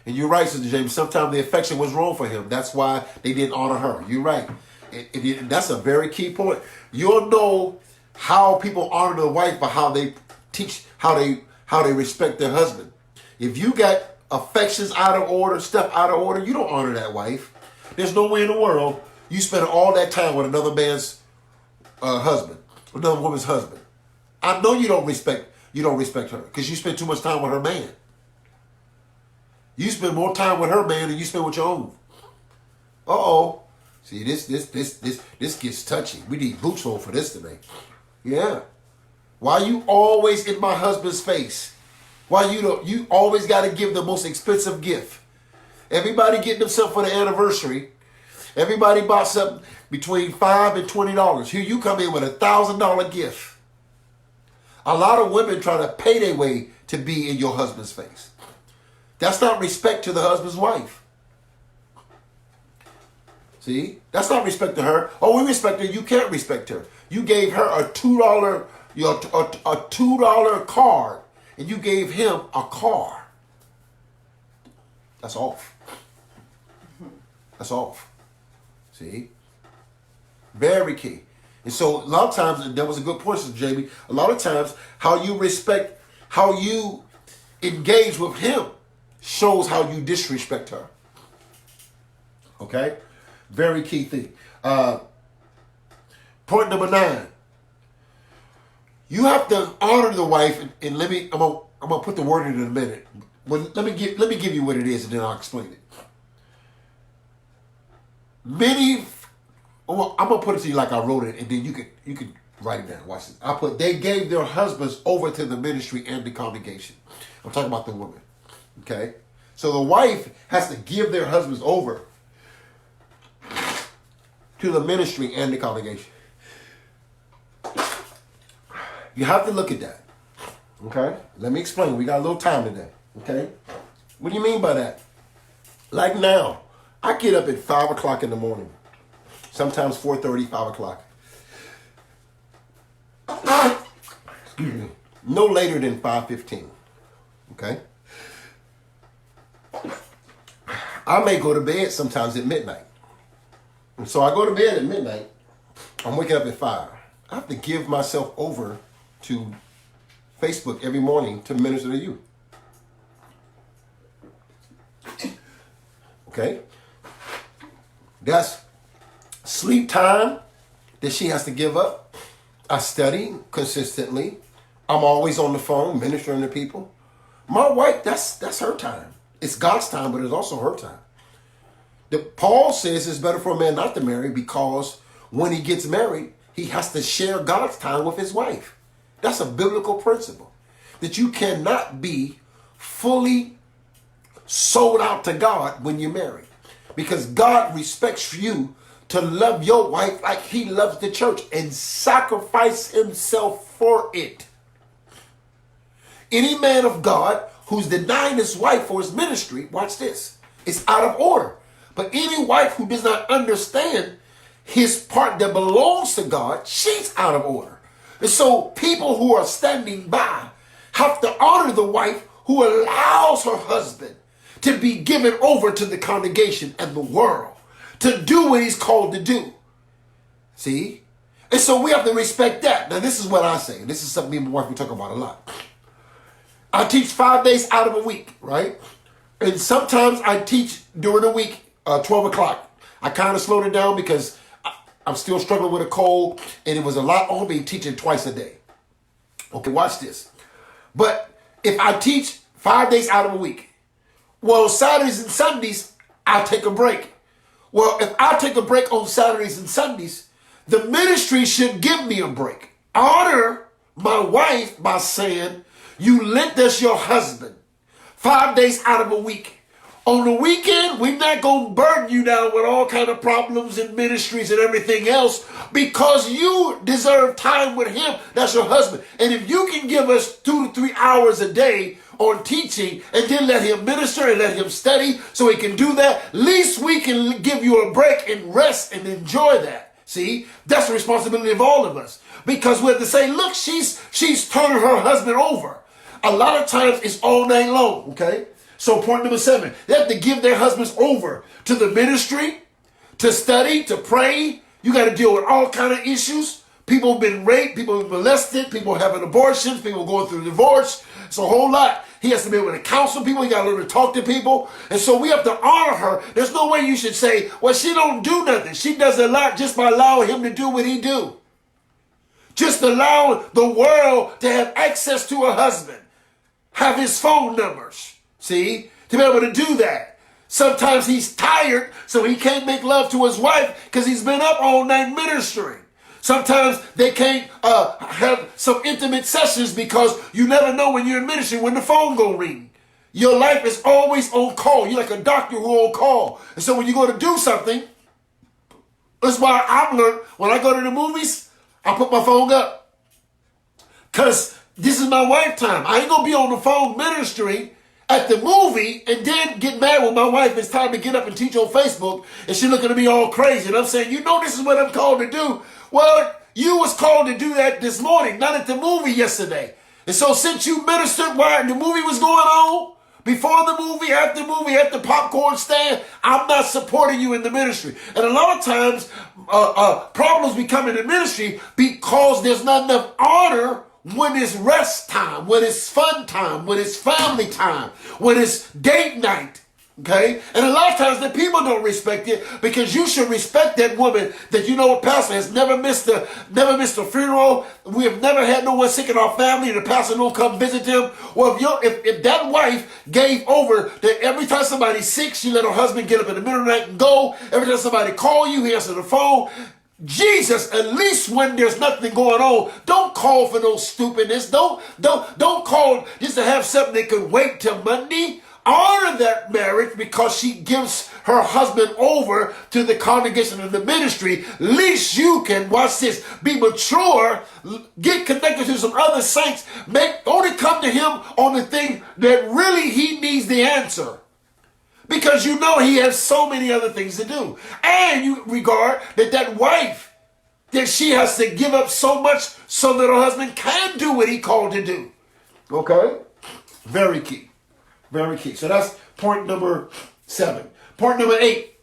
And you're right, Sister James. Sometimes the affection was wrong for him. That's why they didn't honor her. You're right. And that's a very key point. You'll know how people honor the wife by how they teach, how they respect their husband. If you got affections out of order, stuff out of order, you don't honor that wife. There's no way in the world you spend all that time with another man's husband, another woman's husband. I know you don't respect her because you spend too much time with her man. You spend more time with her man than you spend with your own. Uh-oh. See, this gets touchy. We need boots on for this today. Yeah. Why you always in my husband's face? Why you always got to give the most expensive gift? Everybody getting themselves for the anniversary. Everybody bought something between $5 and $20. Here you come in with a $1,000 gift. A lot of women try to pay their way to be in your husband's face. That's not respect to the husband's wife. See? That's not respect to her. Oh, we respect her. You can't respect her. You gave her a $2 card, and you gave him a car. That's off. That's off. See? Very key. And so a lot of times, and that was a good point, Jamie, a lot of times how you respect, how you engage with him shows how you disrespect her. Okay? Very key thing. Point number 9. You have to honor the wife, and I'm gonna put the word in a minute. But let me give you what it is, and then I'll explain it. I'm gonna put it to you like I wrote it, and then you can write it down. Watch this. I put they gave their husbands over to the ministry and the congregation. I'm talking about the woman. Okay? So the wife has to give their husbands over to the ministry and the congregation. You have to look at that. Okay? Let me explain. We got a little time today. Okay? What do you mean by that? Like now, I get up at 5 o'clock in the morning. Sometimes 4:30, 5 o'clock. Excuse me. No later than 5:15. Okay? I may go to bed sometimes at midnight. And so I go to bed at midnight. I'm waking up at 5. I have to give myself over to Facebook every morning to minister to you. Okay? That's sleep time that she has to give up. I study consistently. I'm always on the phone ministering to people. My wife, that's her time. It's God's time, but it's also her time. Paul says it's better for a man not to marry because when he gets married, he has to share God's time with his wife. That's a biblical principle. That you cannot be fully sold out to God when you're married. Because God respects you to love your wife like he loves the church and sacrifice himself for it. Any man of God who's denying his wife for his ministry, watch this, it's out of order. But any wife who does not understand his part that belongs to God, she's out of order. And so people who are standing by have to honor the wife who allows her husband to be given over to the congregation and the world to do what he's called to do. See? And so we have to respect that. Now, this is what I say. This is something me and my wife we talk about a lot. I teach 5 days out of a week, right? And sometimes I teach during the week, 12 o'clock. I kind of slowed it down because I'm still struggling with a cold, and it was a lot on me teaching twice a day. Okay, watch this. But if I teach 5 days out of a week, well, Saturdays and Sundays, I'll take a break. Well, if I take a break on Saturdays and Sundays, the ministry should give me a break. Honor my wife by saying, you lent us your husband 5 days out of a week On the weekend, we're not going to burden you down with all kind of problems and ministries and everything else because you deserve time with him. That's your husband. And if you can give us 2 to 3 hours a day on teaching and then let him minister and let him study so he can do that, at least we can give you a break and rest and enjoy that. See, that's the responsibility of all of us because we have to say, look, she's turning her husband over. A lot of times it's all night long, okay? So point number 7, they have to give their husbands over to the ministry, to study, to pray. You got to deal with all kind of issues. People have been raped, people have been molested, people having abortions, people going through divorce. It's a whole lot. He has to be able to counsel people. He got to learn to talk to people. And so we have to honor her. There's no way you should say, well, she don't do nothing. She does a lot just by allowing him to do what he do. Just allow the world to have access to her husband. Have his phone numbers. See? To be able to do that. Sometimes he's tired, so he can't make love to his wife because he's been up all night ministering. Sometimes they can't have some intimate sessions because you never know when you're in ministry when the phone go ring. Your life is always on call. You're like a doctor who on call. And so when you go to do something, that's why I've learned when I go to the movies, I put my phone up. Because this is my wife time. I ain't going to be on the phone ministering at the movie and then get mad with my wife. It's time to get up and teach on Facebook and she looking at me all crazy. And I'm saying, you know, this is what I'm called to do. Well, you was called to do that this morning, not at the movie yesterday. And so since you ministered while the movie was going on, before the movie, after the movie, at the popcorn stand, I'm not supporting you in the ministry. And a lot of times, problems become in the ministry because there's not enough honor when it's rest time, when it's fun time, when it's family time, when it's date night. Okay? And a lot of times the people don't respect it because you should respect that woman that you know a pastor has never missed a funeral. We have never had no one sick in our family and the pastor don't come visit them. Well, if that wife gave over that every time somebody's sick, she let her husband get up in the middle of the night and go. Every time somebody call you, he answer the phone. Jesus, at least when there's nothing going on, don't call for no stupidness. Don't call just to have something that could wait till Monday. Honor that marriage because she gives her husband over to the congregation of the ministry. At least you can, watch this, be mature, get connected to some other saints, only come to him on the thing that really he needs the answer. Because you know he has so many other things to do. And you regard that wife, that she has to give up so much so that her husband can do what he called to do. Okay? Very key. Very key. So that's point number 7. Point number 8.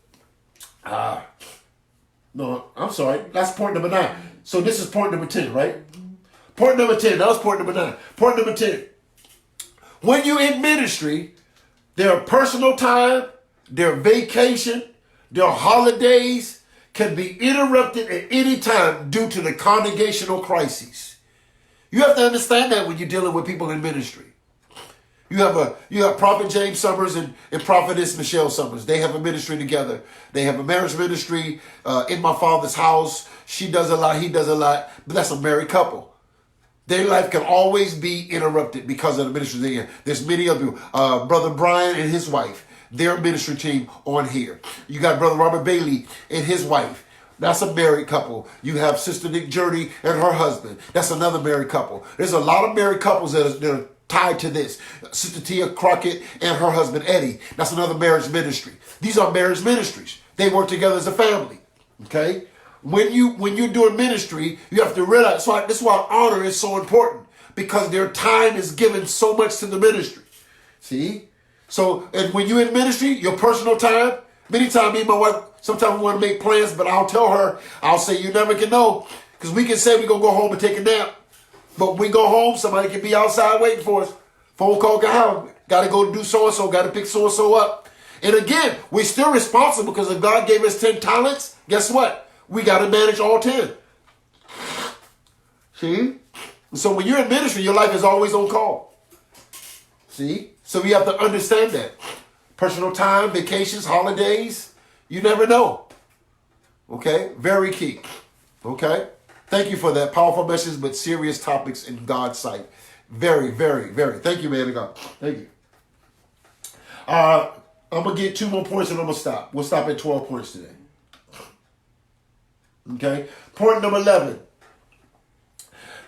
No, I'm sorry. That's point number 9. So this is point number 10, right? Point number 10. That was point number 9. Point number 10. When you're in ministry, their personal time, their vacation, their holidays can be interrupted at any time due to the congregational crises. You have to understand that when you're dealing with people in ministry. You have Prophet James Summers and Prophetess Michelle Summers. They have a ministry together. They have a marriage ministry in my father's house. She does a lot. He does a lot. But that's a married couple. Their life can always be interrupted because of the ministry they're in. There's many of you. Brother Brian and his wife, their ministry team on here. You got Brother Robert Bailey and his wife. That's a married couple. You have Sister Nick Journey and her husband. That's another married couple. There's a lot of married couples that are tied to this. Sister Tia Crockett and her husband Eddie. That's another marriage ministry. These are marriage ministries. They work together as a family. Okay? When you're doing ministry, you have to realize, so this is why honor is so important, because their time is given so much to the ministry. See? So, and when you're in ministry, your personal time, many times me and my wife, sometimes we want to make plans, but I'll tell her, I'll say, you never can know, because we can say we're going to go home and take a nap. But when we go home, somebody can be outside waiting for us. Phone call can happen. Got to go do so-and-so. Got to pick so-and-so up. And again, we're still responsible because if God gave us 10 talents, guess what? We got to manage all 10. See? So when you're in ministry, your life is always on call. See? So you have to understand that. Personal time, vacations, holidays, you never know. Okay? Very key. Okay? Thank you for that powerful message, but serious topics in God's sight. Very, very, very. Thank you, man of God. Thank you. I'm going to get 2 more points and I'm going to stop. We'll stop at 12 points today. Okay? Point number 11.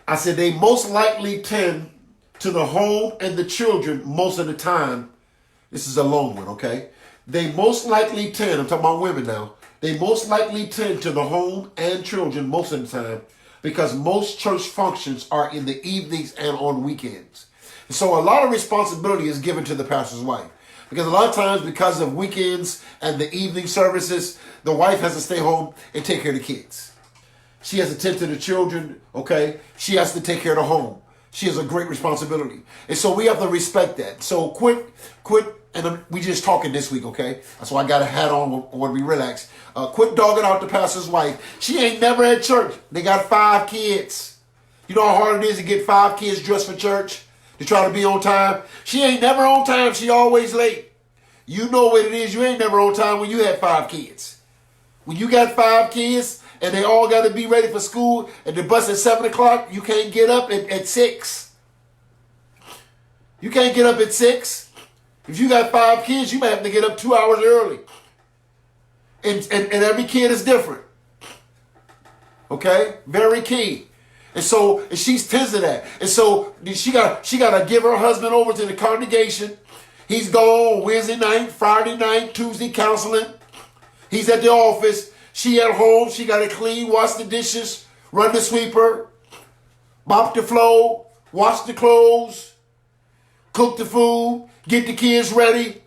I said they most likely tend to the home and the children most of the time. This is a long one, okay? They most likely tend, I'm talking about women now, they most likely tend to the home and children most of the time because most church functions are in the evenings and on weekends. So a lot of responsibility is given to the pastor's wife. Because a lot of times, because of weekends and the evening services, the wife has to stay home and take care of the kids. She has to tend to the children, okay? She has to take care of the home. She has a great responsibility. And so we have to respect that. So quit, and we just talking this week, okay? That's why I got a hat on when we relax. Quit dogging out the pastor's wife. She ain't never at church. They got 5 kids. You know how hard it is to get 5 kids dressed for church? To try to be on time? She ain't never on time. She always late. You know what it is. You ain't never on time when you had 5 kids. When you got 5 kids and they all got to be ready for school and the bus at 7 o'clock, you can't get up at 6. You can't get up at 6. If you got 5 kids, you might have to get up 2 hours early. And every kid is different. Okay? Very key. And so and she's tends to that. And so she got to give her husband over to the congregation. He's gone Wednesday night, Friday night, Tuesday counseling. He's at the office. She at home. She got to clean, wash the dishes, run the sweeper, mop the floor, wash the clothes, cook the food, get the kids ready.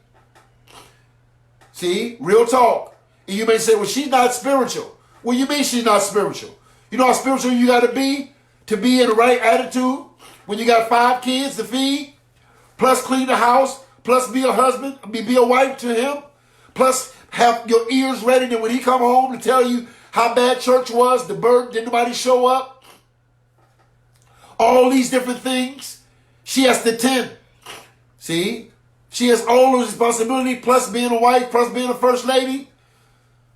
See, real talk. And you may say, well, she's not spiritual. Well, you mean she's not spiritual? You know how spiritual you got to be in the right attitude when you got 5 kids to feed, plus clean the house, plus be a husband, be a wife to him, plus have your ears ready that when he come home to tell you how bad church was, the bird, did nobody show up? All these different things, she has to tend. See? She has all those responsibility, plus being a wife, plus being a first lady.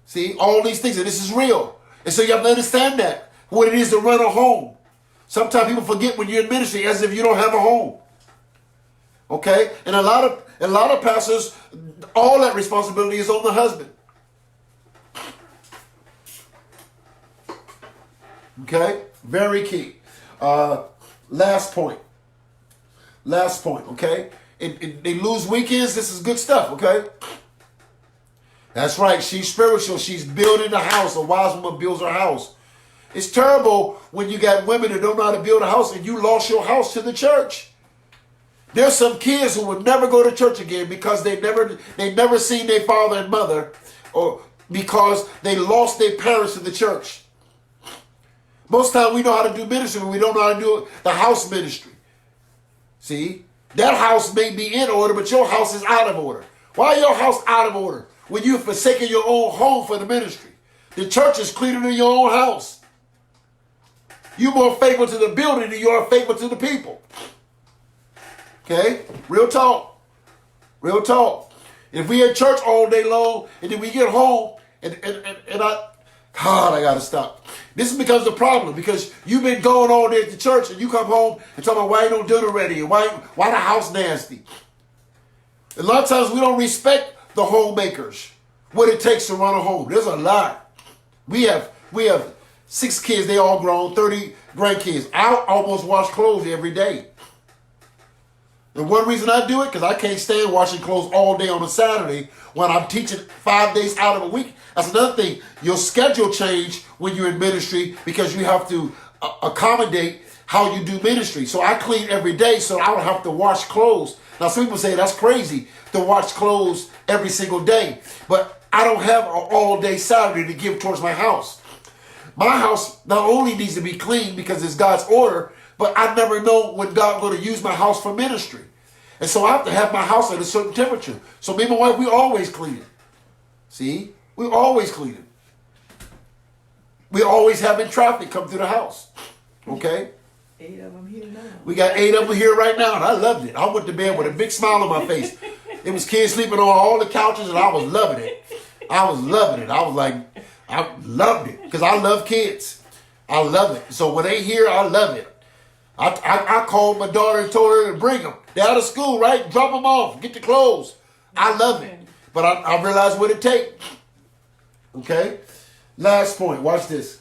See? All these things, and this is real. And so you have to understand that, what it is to run a home. Sometimes people forget when you're in ministry as if you don't have a home. Okay? And a lot of pastors, all that responsibility is on the husband. Okay? Very key. Last point, okay? They lose weekends, this is good stuff, okay? That's right, she's spiritual. She's building a house. A wise woman builds her house. It's terrible when you got women that don't know how to build a house and you lost your house to the church. There's some kids who will never go to church again because they never seen their father and mother, or because they lost their parents to the church. Most time we know how to do ministry, but we don't know how to do the house ministry. See? That house may be in order, but your house is out of order. Why is your house out of order? When you've forsaken your own home for the ministry. The church is cleaner than your own house. You're more faithful to the building than you are faithful to the people. Okay? Real talk. Real talk. If we at church all day long and then we get home and I gotta stop. This becomes the problem because you've been going all day at the church and you come home and talk about why you don't dinner ready and why the house nasty. A lot of times we don't respect the homemakers, what it takes to run a home. There's a lot. We have 6 kids, they all grown, 30 grandkids. I almost wash clothes every day. And one reason I do it, because I can't stand washing clothes all day on a Saturday when I'm teaching 5 days out of a week. That's another thing. Your schedule change when you're in ministry because you have to accommodate how you do ministry. So I clean every day so I don't have to wash clothes. Now some people say that's crazy to wash clothes every single day. But I don't have an all-day Saturday to give towards my house. My house not only needs to be clean because it's God's order, but I never know when God's going to use my house for ministry. And so I have to have my house at a certain temperature. So me and my wife, we always clean it. See? We always clean it. We always having traffic come through the house. Okay? 8 of them here now. We got 8 of them here right now, and I loved it. I went to bed with a big smile on my face. It was kids sleeping on all the couches, and I was loving it. I was like, I loved it because I love kids. I love it. So when they here, I love it. I called my daughter and told her to bring them. They're out of school, right? Drop them off. Get the clothes. I love it. but I realize what it takes. Okay? Last point. Watch this.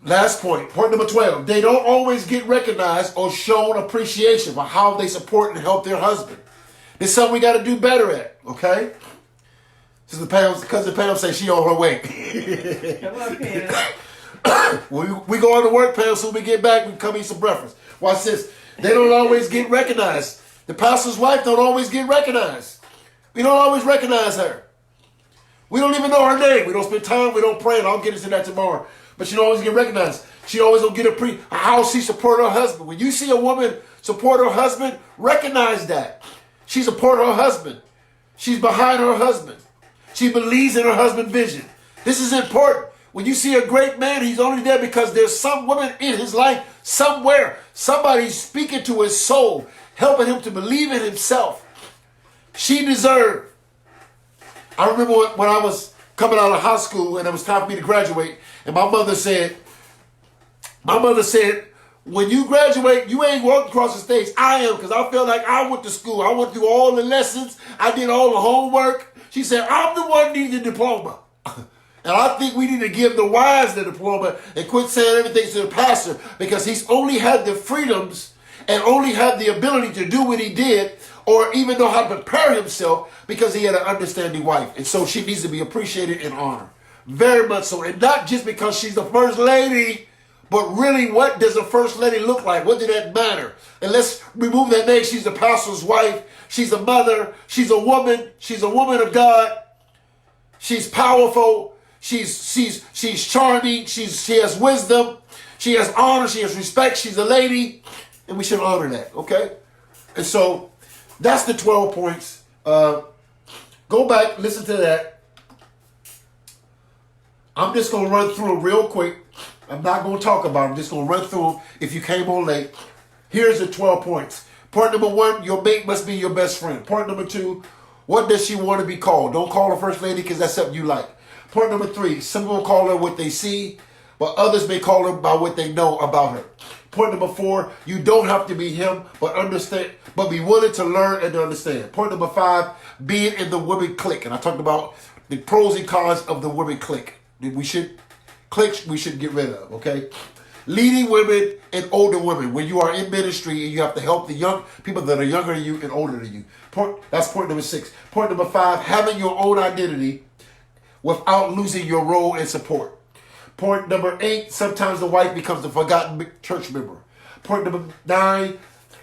Last point. Point number 12. They don't always get recognized or shown appreciation for how they support and help their husband. This is something we got to do better at. Okay? Cousin Pam say she on her way. Come on, Pam. we go on to work, Pam, so when we get back, we can come eat some breakfast. Watch this. They don't always get recognized. The pastor's wife don't always get recognized. We don't always recognize her. We don't even know her name. We don't spend time. We don't pray. And I'll get into that tomorrow. But she don't always get recognized. She always don't get how she support her husband. When you see a woman support her husband, recognize that. She support her husband. She's behind her husband. She believes in her husband's vision. This is important. When you see a great man, he's only there because there's some woman in his life somewhere. Somebody's speaking to his soul, helping him to believe in himself. She deserved. I remember when I was coming out of high school and it was time for me to graduate, and my mother said, when you graduate, you ain't walking across the stage. I am, because I felt like I went to school. I went through all the lessons. I did all the homework. She said, I'm the one needing the diploma. And I think we need to give the wives the diploma and quit saying everything to the pastor, because he's only had the freedoms and only had the ability to do what he did, or even know how to prepare himself, because he had an understanding wife. And so she needs to be appreciated and honored. Very much so. And not just because she's the first lady, but really, what does a first lady look like? What did that matter? And let's remove that name. She's the pastor's wife. She's a mother. She's a woman. She's a woman of God. She's powerful. She's charming. She has wisdom. She has honor. She has respect. She's a lady. And we should honor that, okay? And so that's the 12 points. Go back, listen to that. I'm just going to run through them real quick. I'm not going to talk about them. I'm just going to run through them if you came on late. Here's the 12 points. Point number 1, your mate must be your best friend. Point number 2, what does she want to be called? Don't call her first lady, because that's something you like. Point number 3, some will call her what they see, but others may call her by what they know about her. Point number 4, you don't have to be him, but be willing to learn and to understand. Point number 5, being in the women clique. And I talked about the pros and cons of the women clique. We should get rid of, okay? Leading women and older women. When you are in ministry and you have to help the young people that are younger than you and older than you. That's point number 6. Point number 5, having your own identity without losing your role and support. Point number 8, sometimes the wife becomes the forgotten church member. Point number 9,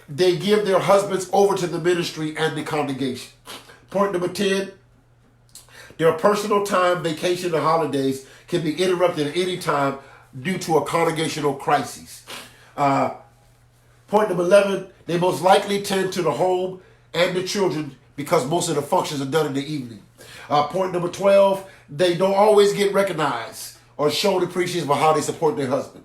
they give their husbands over to the ministry and the congregation. Point number 10, their personal time, vacation, and holidays can be interrupted at any time due to a congregational crisis. Point number 11, they most likely tend to the home and the children because most of the functions are done in the evening. Point number 12, they don't always get recognized or shown appreciation for how they support their husband.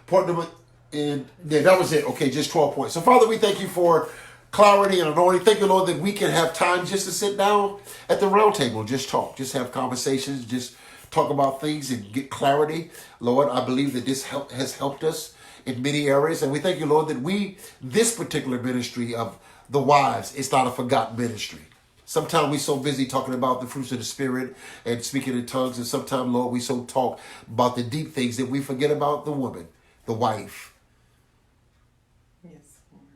Point number, and yeah, that was it. Okay, just 12 points. So Father, we thank you for clarity and anointing. Thank you, Lord, that we can have time just to sit down at the round table, just talk, just have conversations, just talk about things and get clarity. Lord, I believe that this has helped us in many areas. And we thank you, Lord, that this particular ministry of the wives, it's not a forgotten ministry. Sometimes we're so busy talking about the fruits of the Spirit and speaking in tongues. And sometimes, Lord, we so talk about the deep things that we forget about the woman, the wife. Yes, Lord.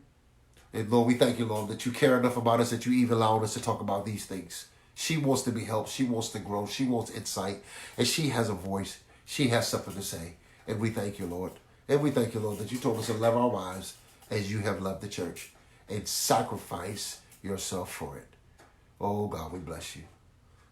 And Lord, we thank you, Lord, that you care enough about us that you even allow us to talk about these things. She wants to be helped. She wants to grow. She wants insight. And she has a voice. She has something to say. And we thank you, Lord. And we thank you, Lord, that you told us to love our wives as you have loved the church and sacrifice yourself for it. Oh, God, we bless you.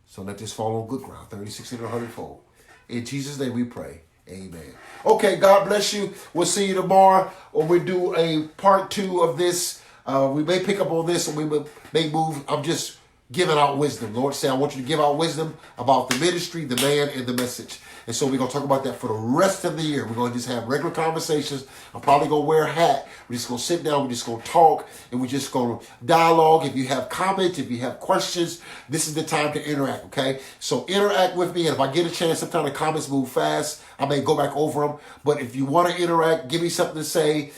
So let this fall on good ground, 30, 60, and 100-fold. In Jesus' name we pray. Amen. Okay, God bless you. We'll see you tomorrow, or we'll do a part 2 of this. We may pick up on this, and we may move. I'm just giving out wisdom. Lord say, I want you to give out wisdom about the ministry, the man, and the message. And so we're going to talk about that for the rest of the year. We're going to just have regular conversations. I'm probably going to wear a hat. We're just going to sit down. We're just going to talk. And we're just going to dialogue. If you have comments, if you have questions, this is the time to interact, okay? So interact with me. And if I get a chance, sometimes the comments move fast. I may go back over them. But if you want to interact, give me something to say,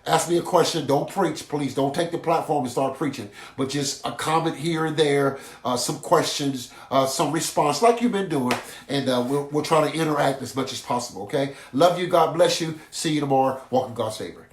ask me a question. Don't preach, please. Don't take the platform and start preaching. But just a comment here and there, some questions, some response like you've been doing. And we'll try to interact as much as possible, okay? Love you. God bless you. See you tomorrow. Walk in God's favor.